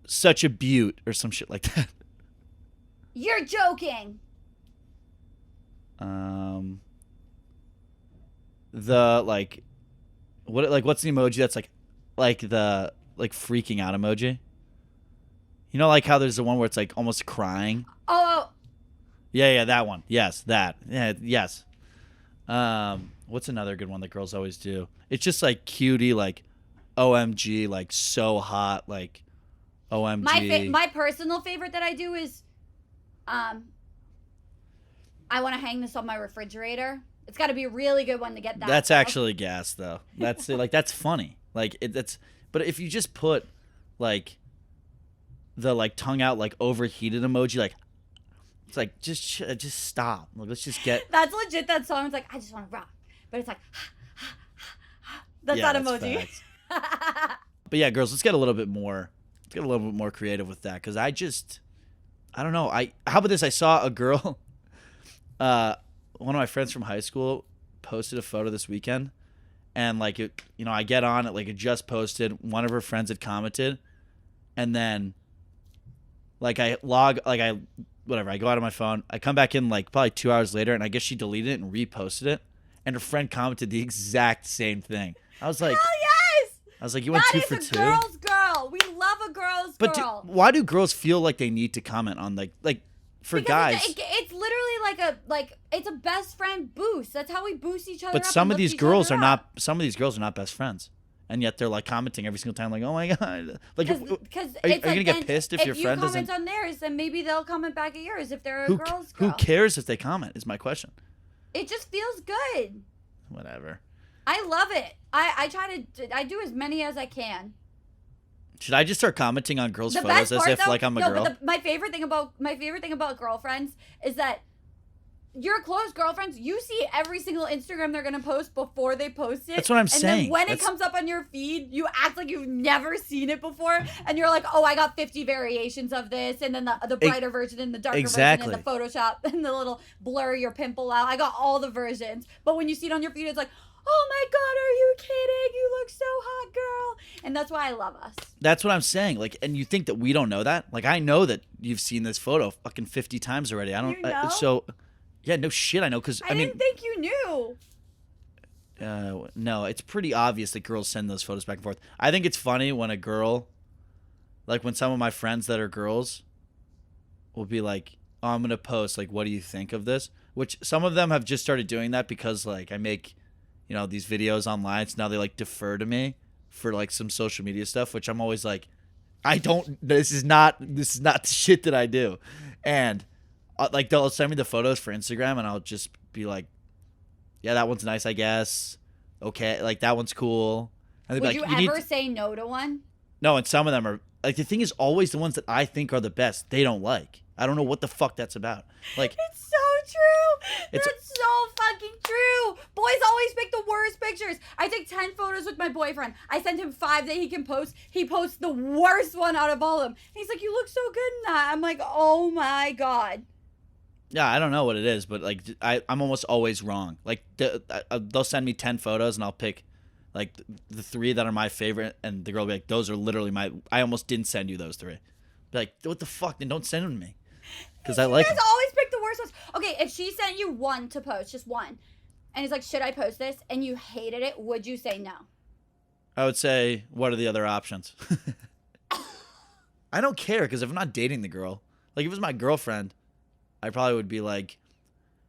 Such a beaut, or some shit like that. You're joking. The like, what's the emoji that's like the freaking out emoji? You know, like how there's the one where it's like almost crying. Oh. Yeah, that one. Yes, that. Yeah, yes. What's another good one that girls always do? It's just like cutie, like OMG, like so hot, like OMG. My personal favorite that I do is, I want to hang this on my refrigerator. It's got to be a really good one to get that. That's actually gas, though. That's like, that's funny. Like that's. But if you just put like the like tongue out, like overheated emoji, like, it's like just stop. Like, let's just get. That's legit. That song. It's like, I just want to rock, but it's like that's not emoji. But yeah, girls, let's get a little bit more. Let's get a little bit more creative with that, because I don't know. How about this? I saw a girl. One of my friends from high school posted a photo this weekend, and like it, I get on it, like it just posted. One of her friends had commented, and then like I go out of my phone. I come back in like probably 2 hours later, and I guess she deleted it and reposted it, and her friend commented the exact same thing. I was like, hell yes! I was like, you went 2 for 2. That is a girl's girl. We love a girl's girl. But why do girls feel like they need to comment on like for because guys? It's literally like it's a best friend boost. That's how we boost each other up. But some of these girls are not. Some of these girls are not best friends, and yet they're like commenting every single time, like, "Oh my god!" Like, because are you gonna get pissed if your friend doesn't? If you comment on theirs, then maybe they'll comment back at yours if they're a girl's girl. Who cares if they comment? Is my question. It just feels good. Whatever. I love it. I do as many as I can. Should I just start commenting on girls' photos as if like I'm a girl? But my favorite thing about girlfriends is that your close girlfriends, you see every single Instagram they're gonna post before they post it. That's what I'm saying. And then when it comes up on your feed, you act like you've never seen it before, and you're like, "Oh, I got 50 variations of this," and then the brighter version and the darker version and the Photoshop and the little blur your pimple out. I got all the versions. But when you see it on your feed, it's like, "Oh my god, are you kidding? You look so hot, girl." And that's why I love us. That's what I'm saying. Like, and you think that we don't know that? Like, I know that you've seen this photo fucking 50 times already. I don't. You know? So, yeah, no shit, I know, because I didn't think you knew. No, it's pretty obvious that girls send those photos back and forth. I think it's funny when a girl, like when some of my friends that are girls will be like, "Oh, I'm gonna post, like, what do you think of this?" Which some of them have just started doing that because like I make, these videos online. So now they like defer to me for like some social media stuff, which I'm always like, this is not the shit that I do. And like they'll send me the photos for Instagram and I'll just be like, yeah, that one's nice, I guess. Okay, like that one's cool. And Would like, you ever say no to one? No, and some of them are like, the thing is always the ones that I think are the best, they don't like. I don't know what the fuck that's about. Like, it's so true. That's so fucking true. Boys always pick the worst pictures. I take 10 photos with my boyfriend. I send him 5 that he can post. He posts the worst one out of all of them. He's like, you look so good in that. I'm like, oh my God. Yeah, I don't know what it is, but like I'm almost always wrong. Like they'll send me 10 photos and I'll pick like the 3 that are my favorite, and the girl will be like, those are literally I almost didn't send you those 3. Be like, what the fuck? Then don't send them to me. Because I like You guys always pick the worst ones. Okay, if she sent you one to post, just one, and he's like, should I post this? And you hated it, would you say no? I would say, what are the other options? I don't care, because if I'm not dating the girl, like if it was my girlfriend, I probably would be like,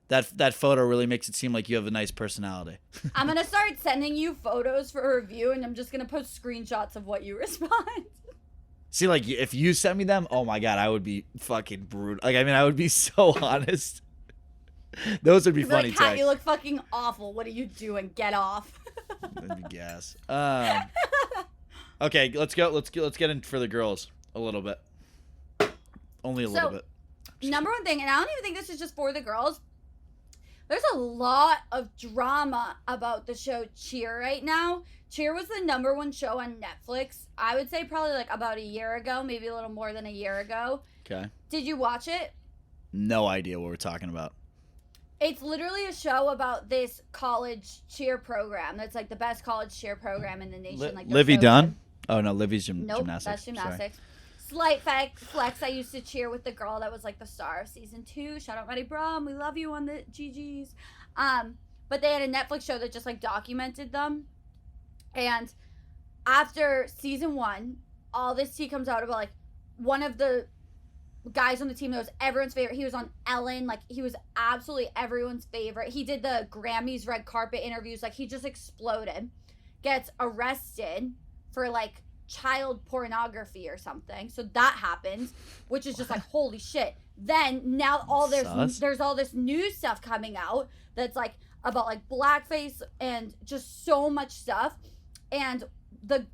that photo really makes it seem like you have a nice personality. I'm going to start sending you photos for a review, and I'm just going to post screenshots of what you respond. See, like, if you sent me them, oh my God, I would be fucking brutal. Like, I mean, I would be so honest. Those would be funny, like, Kat, you look fucking awful. What are you doing? Get off. That'd be gas. Okay, let's get in for the girls a little bit. Only a little bit. Number one thing, and I don't even think this is just for the girls, there's a lot of drama about the show Cheer right now. Cheer was the number 1 show on Netflix. I would say probably like about a year ago, maybe a little more than a year ago. Okay. Did you watch it? No idea what we're talking about. It's literally a show about this college cheer program that's like the best college cheer program in the nation. Like Livy so Dunn? good. Oh, no, Livy's Nope, gymnastics. that's gymnastics. Sorry. Slight flex, I used to cheer with the girl that was like the star of season 2. Shout out Maddie Brum. We love you on the GGs. But they had a Netflix show that just like documented them. And after season 1, all this tea comes out about like one of the guys on the team that was everyone's favorite. He was on Ellen. Like, he was absolutely everyone's favorite. He did the Grammys red carpet interviews. Like, he just exploded. Gets arrested for like child pornography or something. So that happens, which is just like, holy shit. Then now there's all this new stuff coming out that's like about like blackface and just so much stuff. And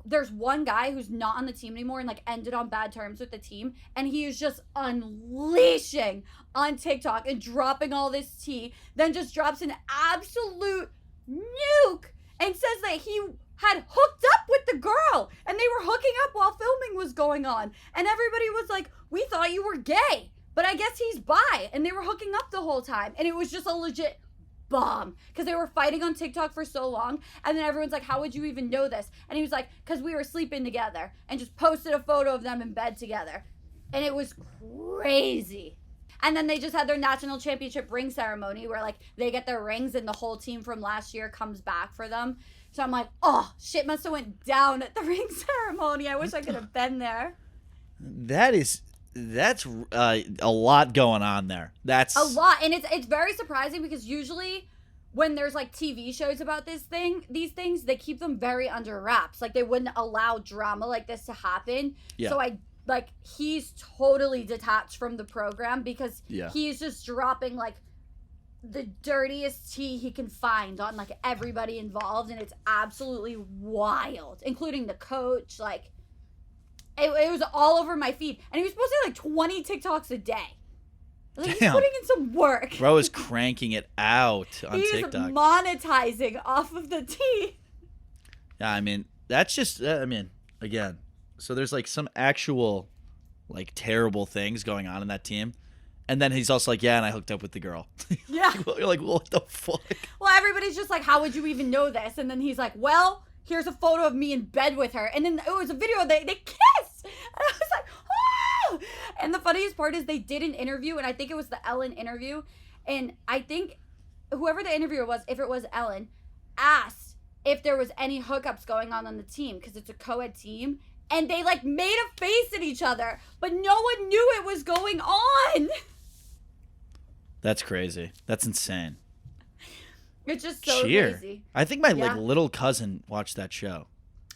there's one guy who's not on the team anymore and like ended on bad terms with the team, and he is just unleashing on TikTok and dropping all this tea, then just drops an absolute nuke and says that he had hooked up with the girl and they were hooking up while filming was going on, and everybody was like, we thought you were gay, but I guess he's bi, and they were hooking up the whole time, and it was just a legit bomb because they were fighting on TikTok for so long. And then everyone's like, how would you even know this? And he was like, because we were sleeping together, and just posted a photo of them in bed together. And it was crazy. And then they just had their national championship ring ceremony where like they get their rings and the whole team from last year comes back for them. So I'm like, oh, shit must have went down at the ring ceremony. I wish I could have been there. That's a lot going on there. That's a lot, and it's very surprising because usually when there's like TV shows about these things, they keep them very under wraps. Like, they wouldn't allow drama like this to happen. Yeah. So he's totally detached from the program because he's just dropping like the dirtiest tea he can find on like everybody involved, and it's absolutely wild, including the coach. Like, it was all over my feed. And he was posting like 20 TikToks a day. Like, he's putting in some work. Bro is cranking it out on TikTok. He's monetizing off of the tea. Yeah, I mean, that's just, again, so there's like some actual like terrible things going on in that team. And then he's also like, yeah, and I hooked up with the girl. Yeah. You're like, what the fuck? Well, everybody's just like, how would you even know this? And then he's like, well, here's a photo of me in bed with her. And then it was a video, they kissed. And I was like, oh! And the funniest part is they did an interview, and I think it was the Ellen interview. And I think whoever the interviewer was, if it was Ellen, asked if there was any hookups going on the team, because it's a co-ed team. And they like made a face at each other, but no one knew it was going on. That's crazy. That's insane. It's just so Cheer. crazy. I think my Yeah. like little cousin watched that show.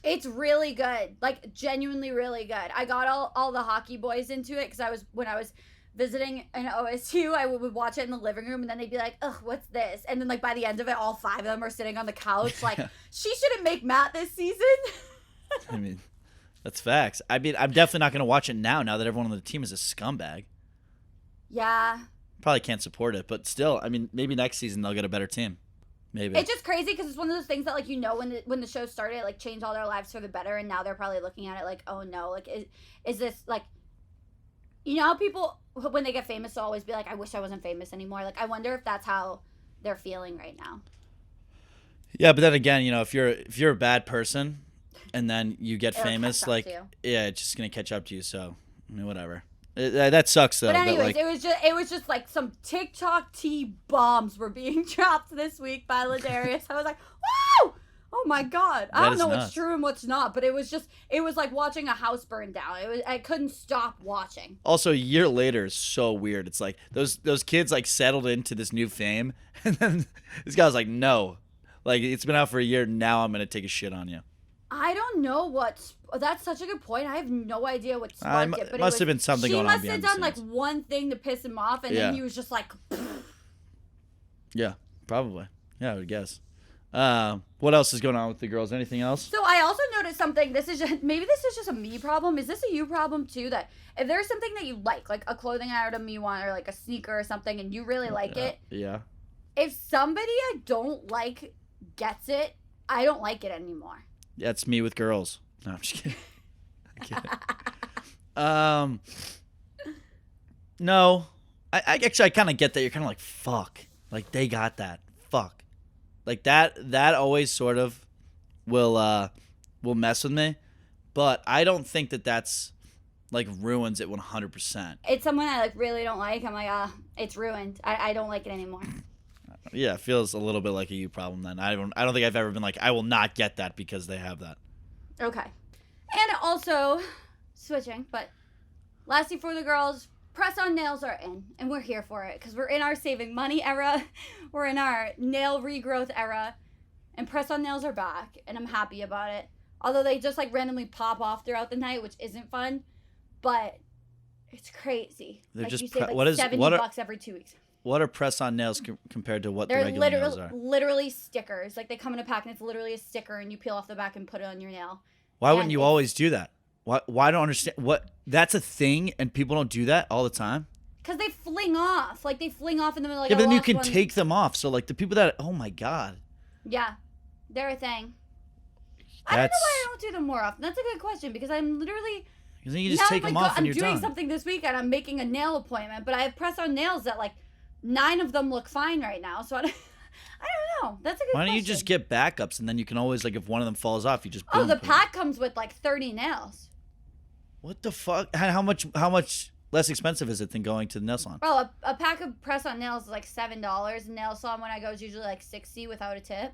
It's really good, like genuinely really good. I got all the hockey boys into it because when I was visiting an OSU, I would watch it in the living room, and then they'd be like, "Ugh, what's this?" And then like by the end of it, all 5 of them are sitting on the couch, like, she shouldn't make Matt this season. I mean, that's facts. I mean, I'm definitely not gonna watch it now that everyone on the team is a scumbag. Yeah. Probably can't support it, but still, I mean, maybe next season they'll get a better team. Maybe. It's just crazy because it's one of those things that, like, when the show started, it, like, changed all their lives for the better, and now they're probably looking at it like, oh no, like, is this, like, you know how people, when they get famous, will always be like, I wish I wasn't famous anymore. Like, I wonder if that's how they're feeling right now. Yeah, but then again, if you're a bad person and then you get famous, like, yeah, it's just gonna catch up to you. So, I mean, whatever. That sucks though. But anyways, like, it was just like some TikTok tea bombs were being dropped this week by Ladarius. I was like, wow! Oh my god! I don't know what's true and what's not, but it was like watching a house burn down. I couldn't stop watching. Also, a year later is so weird. It's like those kids like settled into this new fame, and then this guy was like, no, like it's been out for a year. Now I'm gonna take a shit on you. I don't know that's such a good point. I have no idea what sparked it. But it must have been something going on. She must have done like one thing to piss him off, and then he was just like, yeah, probably. Yeah, I would guess. What else is going on with the girls? Anything else? So I also noticed something. Maybe this is just a me problem. Is this a you problem too? That if there's something that you like a clothing item you want, or like a sneaker or something, and you really like it. Yeah. If somebody I don't like gets it, I don't like it anymore. That's me with girls. No, I'm just kidding. No. I kind of get that. You're kind of like, fuck. Like, they got that. Fuck. Like, that always sort of will mess with me. But I don't think that's, like, ruins it 100%. It's someone I, like, really don't like. I'm like, it's ruined. I don't like it anymore. Yeah, it feels a little bit like a you problem then. I don't think I've ever been like, I will not get that because they have that. Okay. And also, switching, but lastly for the girls, press-on nails are in, and we're here for it because we're in our saving money era. We're in our nail regrowth era, and press-on nails are back, and I'm happy about it. Although they just like randomly pop off throughout the night, which isn't fun, but it's crazy. They're like just you save like $70 every 2 weeks. What are press-on nails compared to what the They're regular nails are? literally stickers. Like, they come in a pack, and it's literally a sticker, and you peel off the back and put it on your nail. Why wouldn't you always do that? Why I don't understand. That's a thing, and people don't do that all the time? Because they fling off. Like, they fling off in the middle. Like, yeah, but then you can take them off. So, like, the people that... Oh, my God. Yeah. They're a thing. I don't know why I don't do them more often. That's a good question, because I'm literally... Because then you just take them off and you're done. I'm doing something this weekend. I'm making a nail appointment, but I have press-on nails that, like, 9 of them look fine right now. So I don't know. That's a good question. Why don't you just get backups, and then you can always, like, if one of them falls off, you just... Boom, the pack comes with, like, 30 nails. What the fuck? How much less expensive is it than going to the nail salon? Well, a pack of press-on nails is, like, $7. A nail salon when I go is usually, like, $60 without a tip.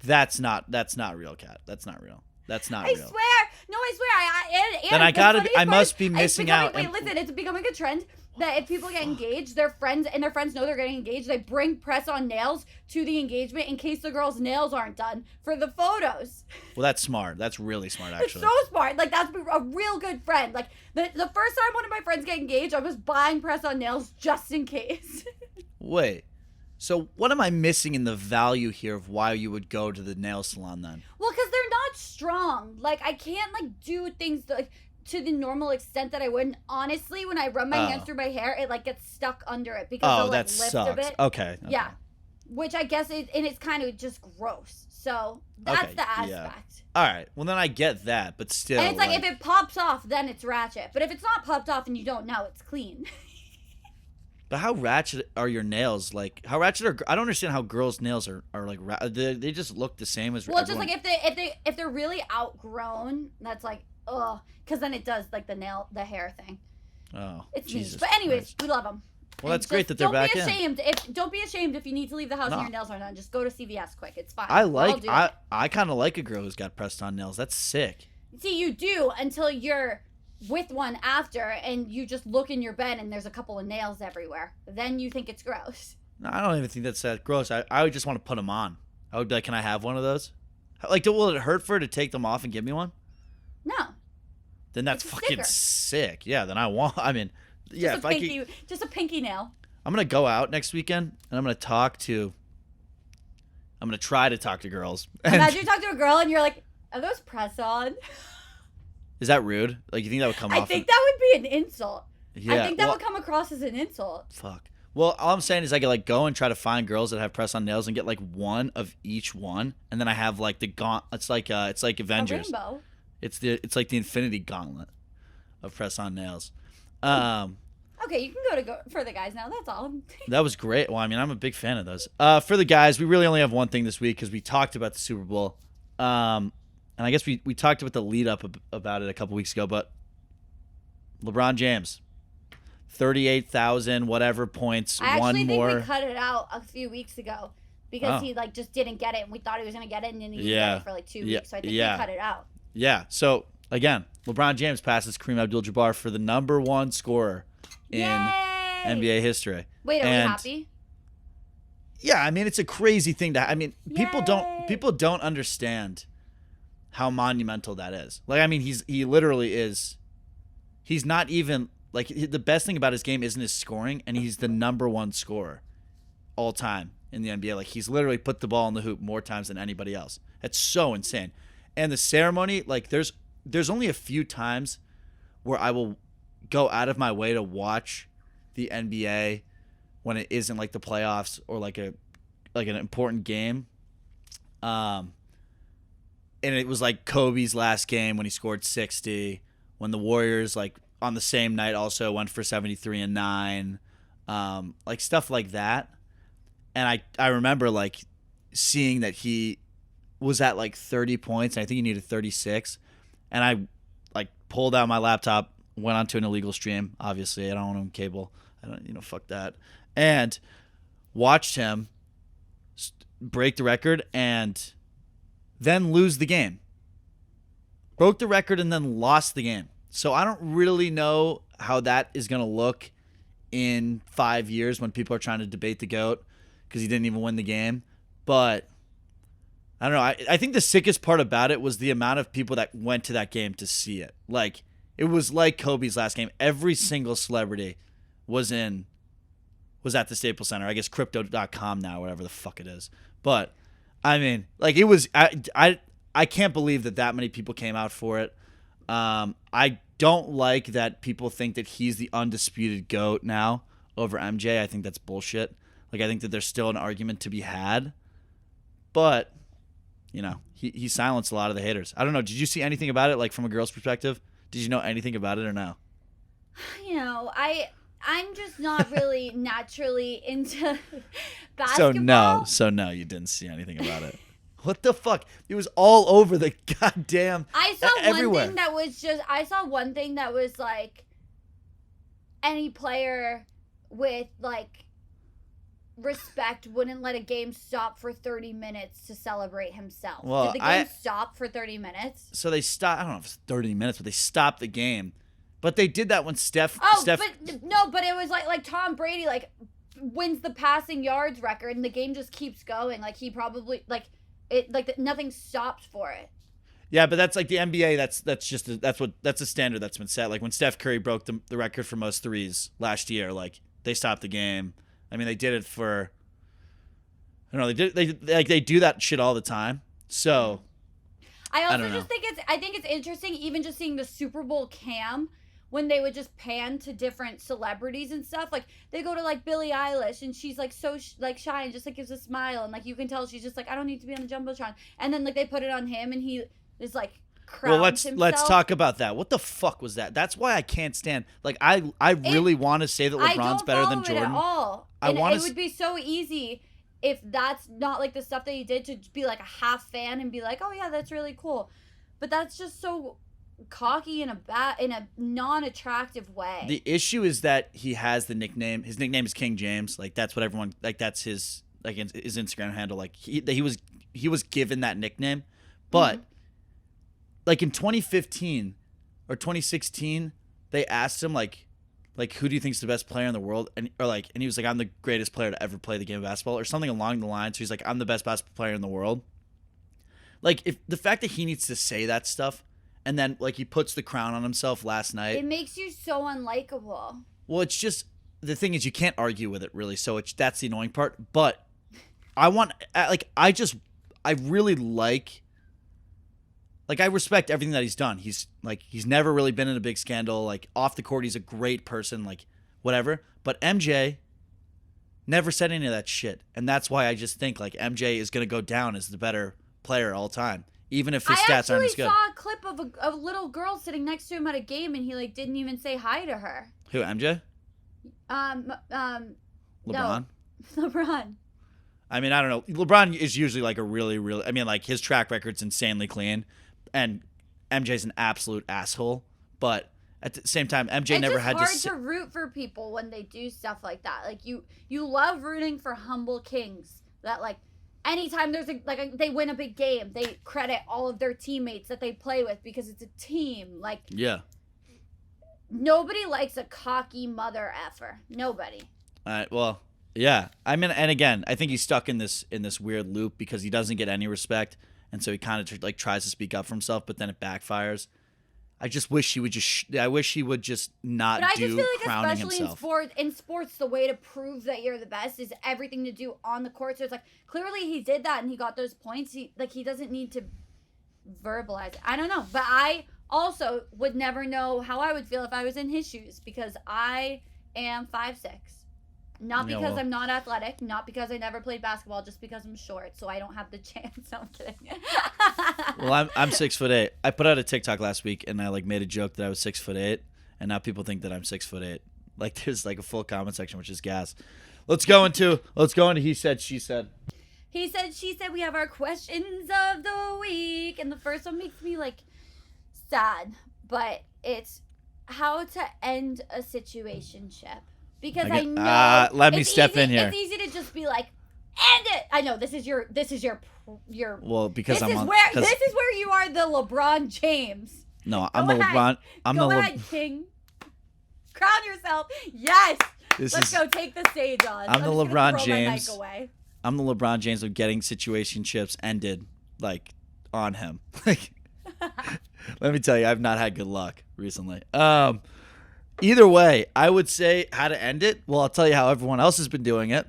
That's not real, Kat. That's not real. That's not real. I swear. No, I swear. Then I must be missing out. Wait, listen. It's becoming a trend that if people get engaged, their friends know they're getting engaged, they bring press-on nails to the engagement in case the girl's nails aren't done for the photos. Well, that's smart. That's really smart, actually. It's so smart. Like, that's a real good friend. Like, the first time one of my friends get engaged, I was buying press-on nails just in case. Wait. So what am I missing in the value here of why you would go to the nail salon then? Well, because they're not strong. Like, I can't, like, do things to the normal extent that I would. And honestly, when I run my hands through my hair, it, like, gets stuck under it because they'll, like, that lift sucks. a bit. Okay. Yeah. Which I guess it's kind of just gross. So that's the aspect. Yeah. All right. Well, then I get that, but still. And it's like if it pops off, then it's ratchet. But if it's not popped off and you don't know, it's clean. But how ratchet are your nails? Like, how ratchet are... I don't understand how girls' nails are like... They just look the same as... Well, just like if they're really outgrown, that's like, ugh. Because then it does, like, the hair thing. Oh, it's Jesus neat. But anyways, Christ. We love them. Well, that's great that they're back in. Don't be ashamed if you need to leave the house and your nails aren't done. Just go to CVS quick. It's fine. I kind of like a girl who's got pressed-on nails. That's sick. See, you do until you're with one after and you just look in your bed and there's a couple of nails everywhere. Then you think it's gross. I don't even think that's that gross. I would just want to put them on. I would be like, can I have one of those? Like, will it hurt for her to take them off and give me one? No. Then that's It's a fucking sticker. sick. Yeah, then I want. I mean, yeah, Just if a I pinky, could, just a pinky nail. I'm gonna go out next weekend and I'm gonna try to talk to girls. And Imagine you talk to a girl and you're like, "Are those press on?" is that rude? Like, you think that would come I off? think that would be an insult. Yeah. I think that well, would come across as an insult. fuck. Well, all I'm saying is I could like go and try to find girls that have press on nails and get like one of each one, and then I have like the gaunt. It's like Avengers. A rainbow. It's like the Infinity Gauntlet of press on nails. Okay, you can go for the guys now. That's all. That was great. Well, I mean, I'm a big fan of those. For the guys, we really only have one thing this week because we talked about the Super Bowl. And I guess we talked about the lead up about it a couple weeks ago, but LeBron James, 38,000 whatever points, I one actually think more. we cut it out a few weeks ago because Oh. he like just didn't get it, and we thought he was gonna get it, and then he didn't Yeah. get it for like 2 Yeah. weeks. So I think Yeah. we cut it out. Yeah. So again, LeBron James passes Kareem Abdul-Jabbar for the number one scorer in Yay! NBA history. Wait, are we And- happy? Yeah, I mean, it's a crazy thing to. I mean, people Yay. don't understand how monumental that is. Like, I mean, he literally is. He's not even like the best thing about his game isn't his scoring, and he's the number one scorer all time in the NBA. Like, he's literally put the ball in the hoop more times than anybody else. That's so insane. And the ceremony, like, there's only a few times where I will go out of my way to watch the NBA when it isn't like the playoffs or like an important game. And it was like Kobe's last game when he scored 60, when the Warriors like on the same night also went for 73 and 9, like stuff like that. And I remember like seeing that he was at like 30 points. And I think he needed 36, and I like pulled out my laptop, went onto an illegal stream. Obviously, I don't own cable. I don't, fuck that. And watched him break the record and then lose the game. Broke the record and then lost the game. So I don't really know how that is going to look in 5 years when people are trying to debate the GOAT because he didn't even win the game. But I don't know. I think the sickest part about it was the amount of people that went to that game to see it. Like, it was like Kobe's last game. Every single celebrity was at the Staples Center. I guess crypto.com now, whatever the fuck it is. But I mean, like, it was I can't believe that many people came out for it. I don't like that people think that he's the undisputed GOAT now over MJ. I think that's bullshit. Like, I think that there's still an argument to be had. But, he silenced a lot of the haters. I don't know. Did you see anything about it, like, from a girl's perspective? Did you know anything about it or no? I'm just not really naturally into basketball. So no, you didn't see anything about it. What the fuck? It was all over the goddamn I saw everywhere. I saw one thing that was like any player with like respect wouldn't let a game stop for 30 minutes to celebrate himself. Well, Did the game stop for 30 minutes? So they stopped. I don't know if it's 30 minutes, but they stopped the game. But they did that when Steph. But it was like Tom Brady like wins the passing yards record and the game just keeps going. Like he probably nothing stopped for it. Yeah, but that's like the NBA. That's a standard that's been set. Like when Steph Curry broke the record for most threes last year, like they stopped the game. I mean, they did it for. I don't know. They do that shit all the time. So. I don't also know. just think it's interesting, even just seeing the Super Bowl cam when they would just pan to different celebrities and stuff. Like they go to like Billie Eilish and she's like so shy and just like gives a smile and like you can tell she's just like I don't need to be on the jumbotron. And then like they put it on him and he is like. Well, let's talk about that. What the fuck was that? That's why I can't stand. Like I really want to say that LeBron's better than Jordan. I don't follow it at all. It would be so easy if that's not like the stuff that he did to be like a half fan and be like, oh yeah, that's really cool. But that's just so cocky in a non-attractive way. The issue is that he has the nickname. His nickname is King James. Like that's what everyone like. That's his his Instagram handle. Like he was given that nickname, but. Like in 2015 or 2016, they asked him like like, who do you think's the best player in the world? And he was like, I'm the greatest player to ever play the game of basketball, or something along the lines. So he's like, I'm the best basketball player in the world. Like, if the fact that he needs to say that stuff, and then like he puts the crown on himself last night, it makes you so unlikable. Well, it's just the thing is you can't argue with it really. So that's the annoying part. But I really like I respect everything that he's done. He's never really been in a big scandal. Like, off the court, he's a great person, like, whatever. But MJ never said any of that shit. And that's why I just think, like, MJ is going to go down as the better player all time, even if his stats aren't as good. I actually saw a clip of a little girl sitting next to him at a game, and he, like, didn't even say hi to her. Who, MJ? LeBron? No. LeBron. I mean, I don't know. LeBron is usually, like, a really, really... I mean, like, his track record's insanely clean. And MJ's an absolute asshole, but at the same time, MJ never had to. It's hard to root for people when they do stuff like that. Like, you love rooting for humble kings that, like, anytime there's they win a big game, they credit all of their teammates that they play with because it's a team. Like, yeah, nobody likes a cocky mother effer. Nobody. All right. Well, yeah. I mean, and again, I think he's stuck in this weird loop because he doesn't get any respect. And so he kind of like tries to speak up for himself, but then it backfires. I just wish he would I wish he would just not but do I just feel like crowning especially himself. in sports, the way to prove that you're the best is everything to do on the court. So it's like, clearly he did that and he got those points. He doesn't need to verbalize it. I don't know. But I also would never know how I would feel if I was in his shoes because I am 5'6". Not because I'm not athletic, not because I never played basketball, just because I'm short, so I don't have the chance. No, I'm kidding. Well, I'm 6'8". I put out a TikTok last week and I like made a joke that I was 6'8", and now people think that I'm 6'8". Like, there's like a full comment section, which is gas. Let's go into he said, she said. He said, she said. We have our questions of the week, and the first one makes me like sad, but it's how to end a situationship. Because I know let me step in here. It's easy to just be like, end it. I know this is your well, because this is where you are the LeBron James. No, I'm the LeBron. Go ahead, King. Crown yourself. Yes. Let's go take the stage on. I'm the LeBron James. Away. I'm the LeBron James of getting situationships ended like on him. Like, let me tell you, I've not had good luck recently. Either way, I would say how to end it. Well, I'll tell you how everyone else has been doing it.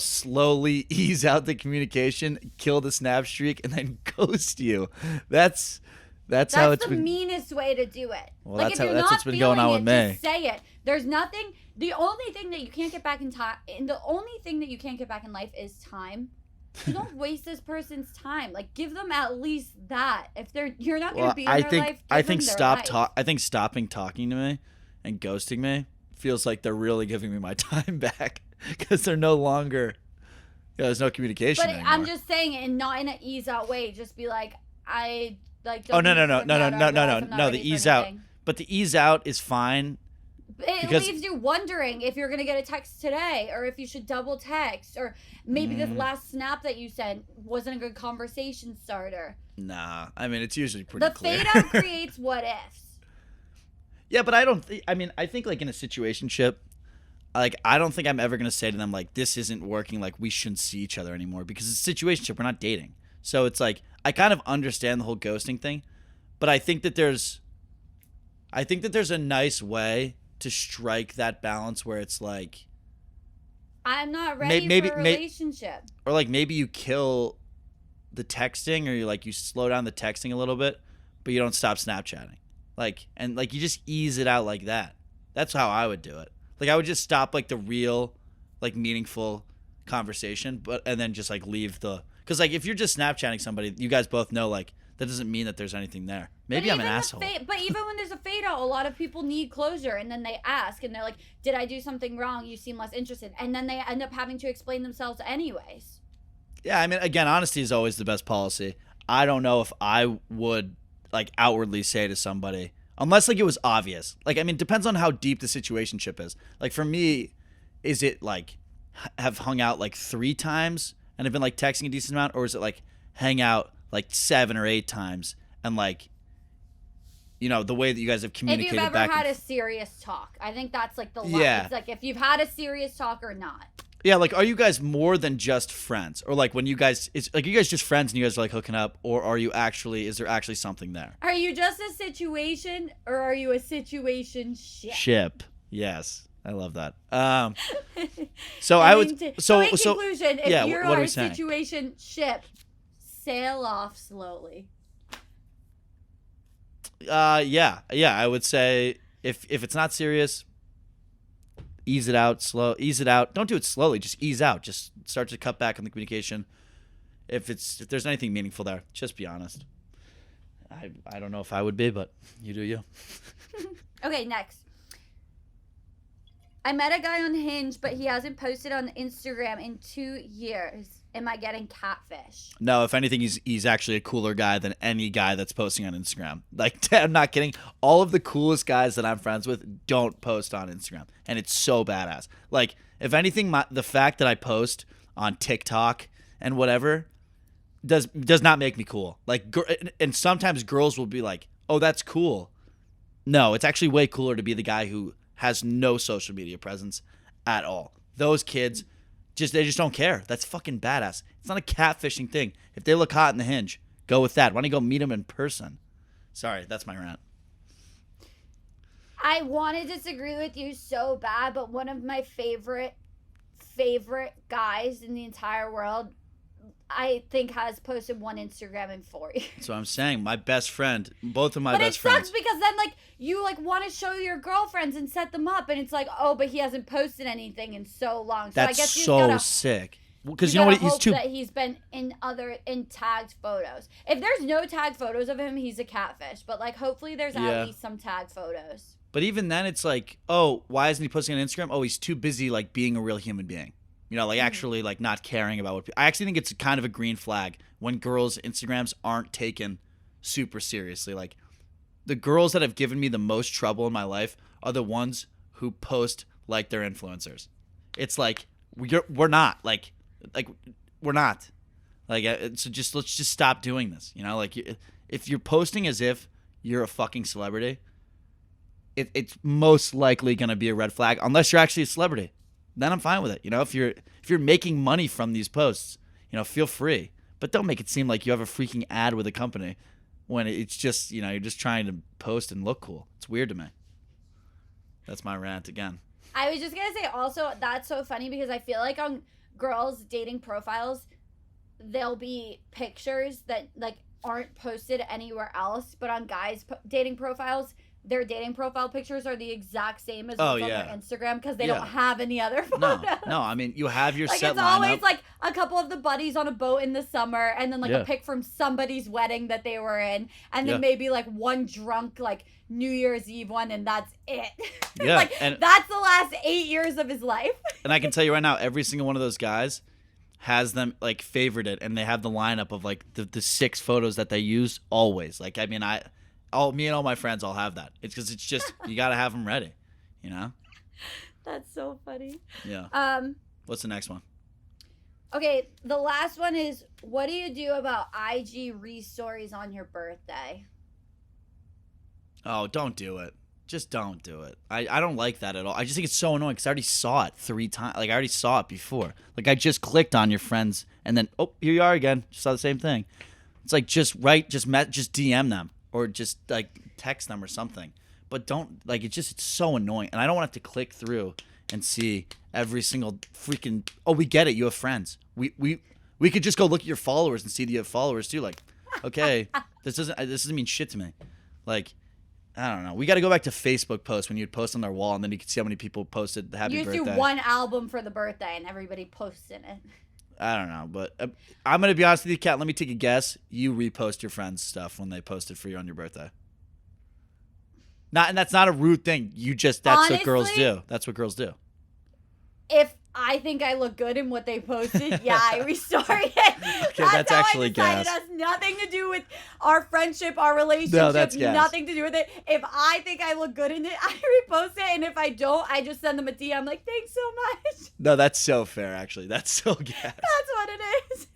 Slowly ease out the communication, kill the snap streak, and then ghost you. That's how it's been. That's the meanest way to do it. Well, like, that's what's been going on with me. Just say it. There's nothing. The only thing that you can't get back in time, and the only thing that you can't get back in life is time. So don't waste this person's time. Like, give them at least that. If you're not going to be in their life, I think stopping talking to me and ghosting me feels like they're really giving me my time back because they're no longer. There's no communication. But anymore. I'm just saying, and not in an ease out way. Just be like, I like. Don't no. The ease out, but the ease out is fine. It leaves you wondering if you're going to get a text today or if you should double text or maybe this last snap that you sent wasn't a good conversation starter. Nah, I mean, it's usually pretty clear. The fade out creates what ifs. Yeah, but I think like in a situationship, like I don't think I'm ever going to say to them like, this isn't working, like we shouldn't see each other anymore because it's a situationship. We're not dating. So it's like, I kind of understand the whole ghosting thing, but I think that there's a nice way to strike that balance where it's like, I'm not ready for a relationship. Or like maybe you kill the texting or you slow down the texting a little bit, but you don't stop Snapchatting. Like, and like you just ease it out like that. That's how I would do it. Like I would just stop like the real, like meaningful conversation, and then just like leave because like if you're just Snapchatting somebody, you guys both know like that doesn't mean that there's anything there. Maybe I'm an asshole. But even when there's a fade out, a lot of people need closure, and then they ask, and they're like, "Did I do something wrong? You seem less interested," and then they end up having to explain themselves anyways. Yeah, I mean, again, honesty is always the best policy. I don't know if I would like outwardly say to somebody, unless like it was obvious. Like, I mean, it depends on how deep the situationship is. Like for me, is it like have hung out like 3 times and have been like texting a decent amount, or is it like hang out like 7 or 8 times and like the way that you guys have If communicated you've ever back. had a serious talk, I think that's like the line. Yeah. It's like if you've had a serious talk or not. Yeah, like, are you guys more than just friends? Or, like, when you guys, it's like, you guys just friends and you guys are, like, hooking up? Or is there actually something there? Are you just a situation or are you a situation ship? Ship. Yes. I love that. So I would, in so, conclusion, if yeah, you're what are we a saying? situation ship, sail off slowly. Yeah, I would say if it's not serious, ease it out, ease it out. Don't do it slowly, just ease out. Just start to cut back on the communication. If there's anything meaningful there, just be honest. I don't know if I would be, but you do you. Okay, next. I met a guy on Hinge, but he hasn't posted on Instagram in 2 years. Am I getting catfish? No, if anything, he's actually a cooler guy than any guy that's posting on Instagram. Like, I'm not kidding. All of the coolest guys that I'm friends with don't post on Instagram, and it's so badass. Like, if anything, the fact that I post on TikTok and whatever does not make me cool. Like, and sometimes girls will be like, "Oh, that's cool." No, it's actually way cooler to be the guy who has no social media presence at all. Those kids, they just don't care. That's fucking badass. It's not a catfishing thing. If they look hot in the Hinge, go with that. Why don't you go meet them in person? Sorry, that's my rant. I want to disagree with you so bad, but one of my favorite guys in the entire world, I think, has posted one Instagram in 4 years. That's what I'm saying. My best friend, both of my best friends. But it sucks because then, like, you, like, want to show your girlfriends and set them up, and it's like, oh, but he hasn't posted anything in so long. So That's I guess so sick. Because you know what? He's too. That he's been in tagged photos. If there's no tagged photos of him, he's a catfish. But, like, hopefully there's at least some tagged photos. But even then, it's like, oh, why isn't he posting on Instagram? Oh, he's too busy, like, being a real human being. Like, actually, like, not caring about what I actually think it's kind of a green flag when girls' Instagrams aren't taken super seriously. Like, the girls that have given me the most trouble in my life are the ones who post like they're influencers. It's like, we're not. Like, we're not. Like, so let's just stop doing this. Like, if you're posting as if you're a fucking celebrity, it's most likely going to be a red flag unless you're actually a celebrity. Then I'm fine with it. If you're making money from these posts, feel free. But don't make it seem like you have a freaking ad with a company when it's just, you're just trying to post and look cool. It's weird to me. That's my rant again. I was just going to say also, that's so funny because I feel like on girls' dating profiles, there'll be pictures that, like, aren't posted anywhere else. But on guys' dating profiles, their dating profile pictures are the exact same as what's on their Instagram because they don't have any other photos. No. I mean, you have your like set it's lineup. always like a couple of the buddies on a boat in the summer, and then like a pic from somebody's wedding that they were in, and then maybe like one drunk like New Year's Eve one, and that's it. Yeah, like that's the last 8 years of his life. And I can tell you right now, every single one of those guys has them like favorited, and they have the lineup of like the 6 photos that they use always. Like, I mean, me and all my friends all have that. It's because it's just, you got to have them ready, That's so funny. Yeah. What's the next one? Okay, the last one is, what do you do about IG re-stories on your birthday? Oh, don't do it. Just don't do it. I don't like that at all. I just think it's so annoying because I already saw it 3 times. Like, I already saw it before. Like, I just clicked on your friends and then, oh, here you are again. Just saw the same thing. It's like, just DM them. Or just, like, text them or something. But don't, like, it's so annoying. And I don't want to have to click through and see every single freaking, oh, we get it, you have friends. We could just go look at your followers and see that you have followers, too. Like, okay, this doesn't mean shit to me. Like, I don't know. We got to go back to Facebook posts when you'd post on their wall, and then you could see how many people posted the happy birthday. You do one album for the birthday, and everybody posts in it. I don't know, but I'm going to be honest with you, Kat. Let me take a guess. You repost your friends' stuff when they post it for you on your birthday. And that's not a rude thing. That's honestly, what girls do. That's what girls do. If I think I look good in what they posted, yeah, I restore it. Okay, that's actually gas. It has nothing to do with our friendship, our relationship. No, that's gas. Nothing to do with it. If I think I look good in it, I repost it. And if I don't, I just send them a DM like, thanks so much. No, that's so fair, actually. That's so gas. That's what it is.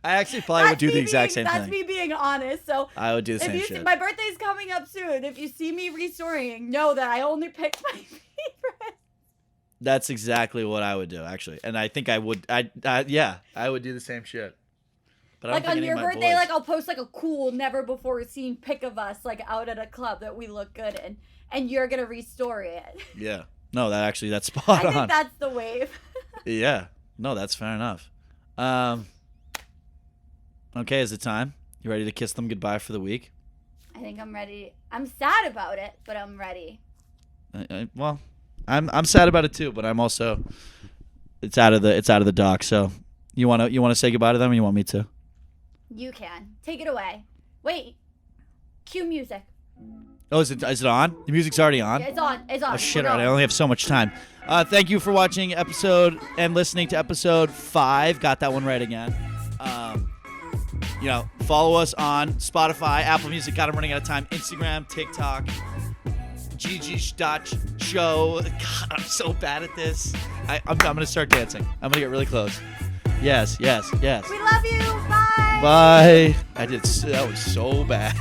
I actually probably would do the exact same That's thing. me being honest. So I would do the same shit. my birthday's coming up soon. If you see me restoring, know that I only picked my favorite. That's exactly what I would do, actually. And I think I would. I would do the same shit. But I don't Like think on any your of my birthday, boys- like I'll post like a cool, never before seen pic of us like out at a club that we look good in, and you're gonna restore it. Yeah. No, that's spot I on. think that's the wave. Yeah. No, that's fair enough. Okay, is it time? You ready to kiss them goodbye for the week? I think I'm ready. I'm sad about it, but I'm ready. Well, I'm sad about it too, but I'm also it's out of the dock. So you wanna say goodbye to them, or you want me to? You can take it away. Wait, cue music. Oh, is it on? The music's already on. Yeah, it's on. It's on. Oh shit! We're All right, I going. only have so much time. Thank you for watching episode and listening to episode 5. Got that one right again. Follow us on Spotify, Apple Music. God, I'm running out of time. Instagram, TikTok, Show. God, I'm so bad at this. I'm gonna start dancing. I'm gonna get really close. Yes. We love you. Bye. Bye. That was so bad.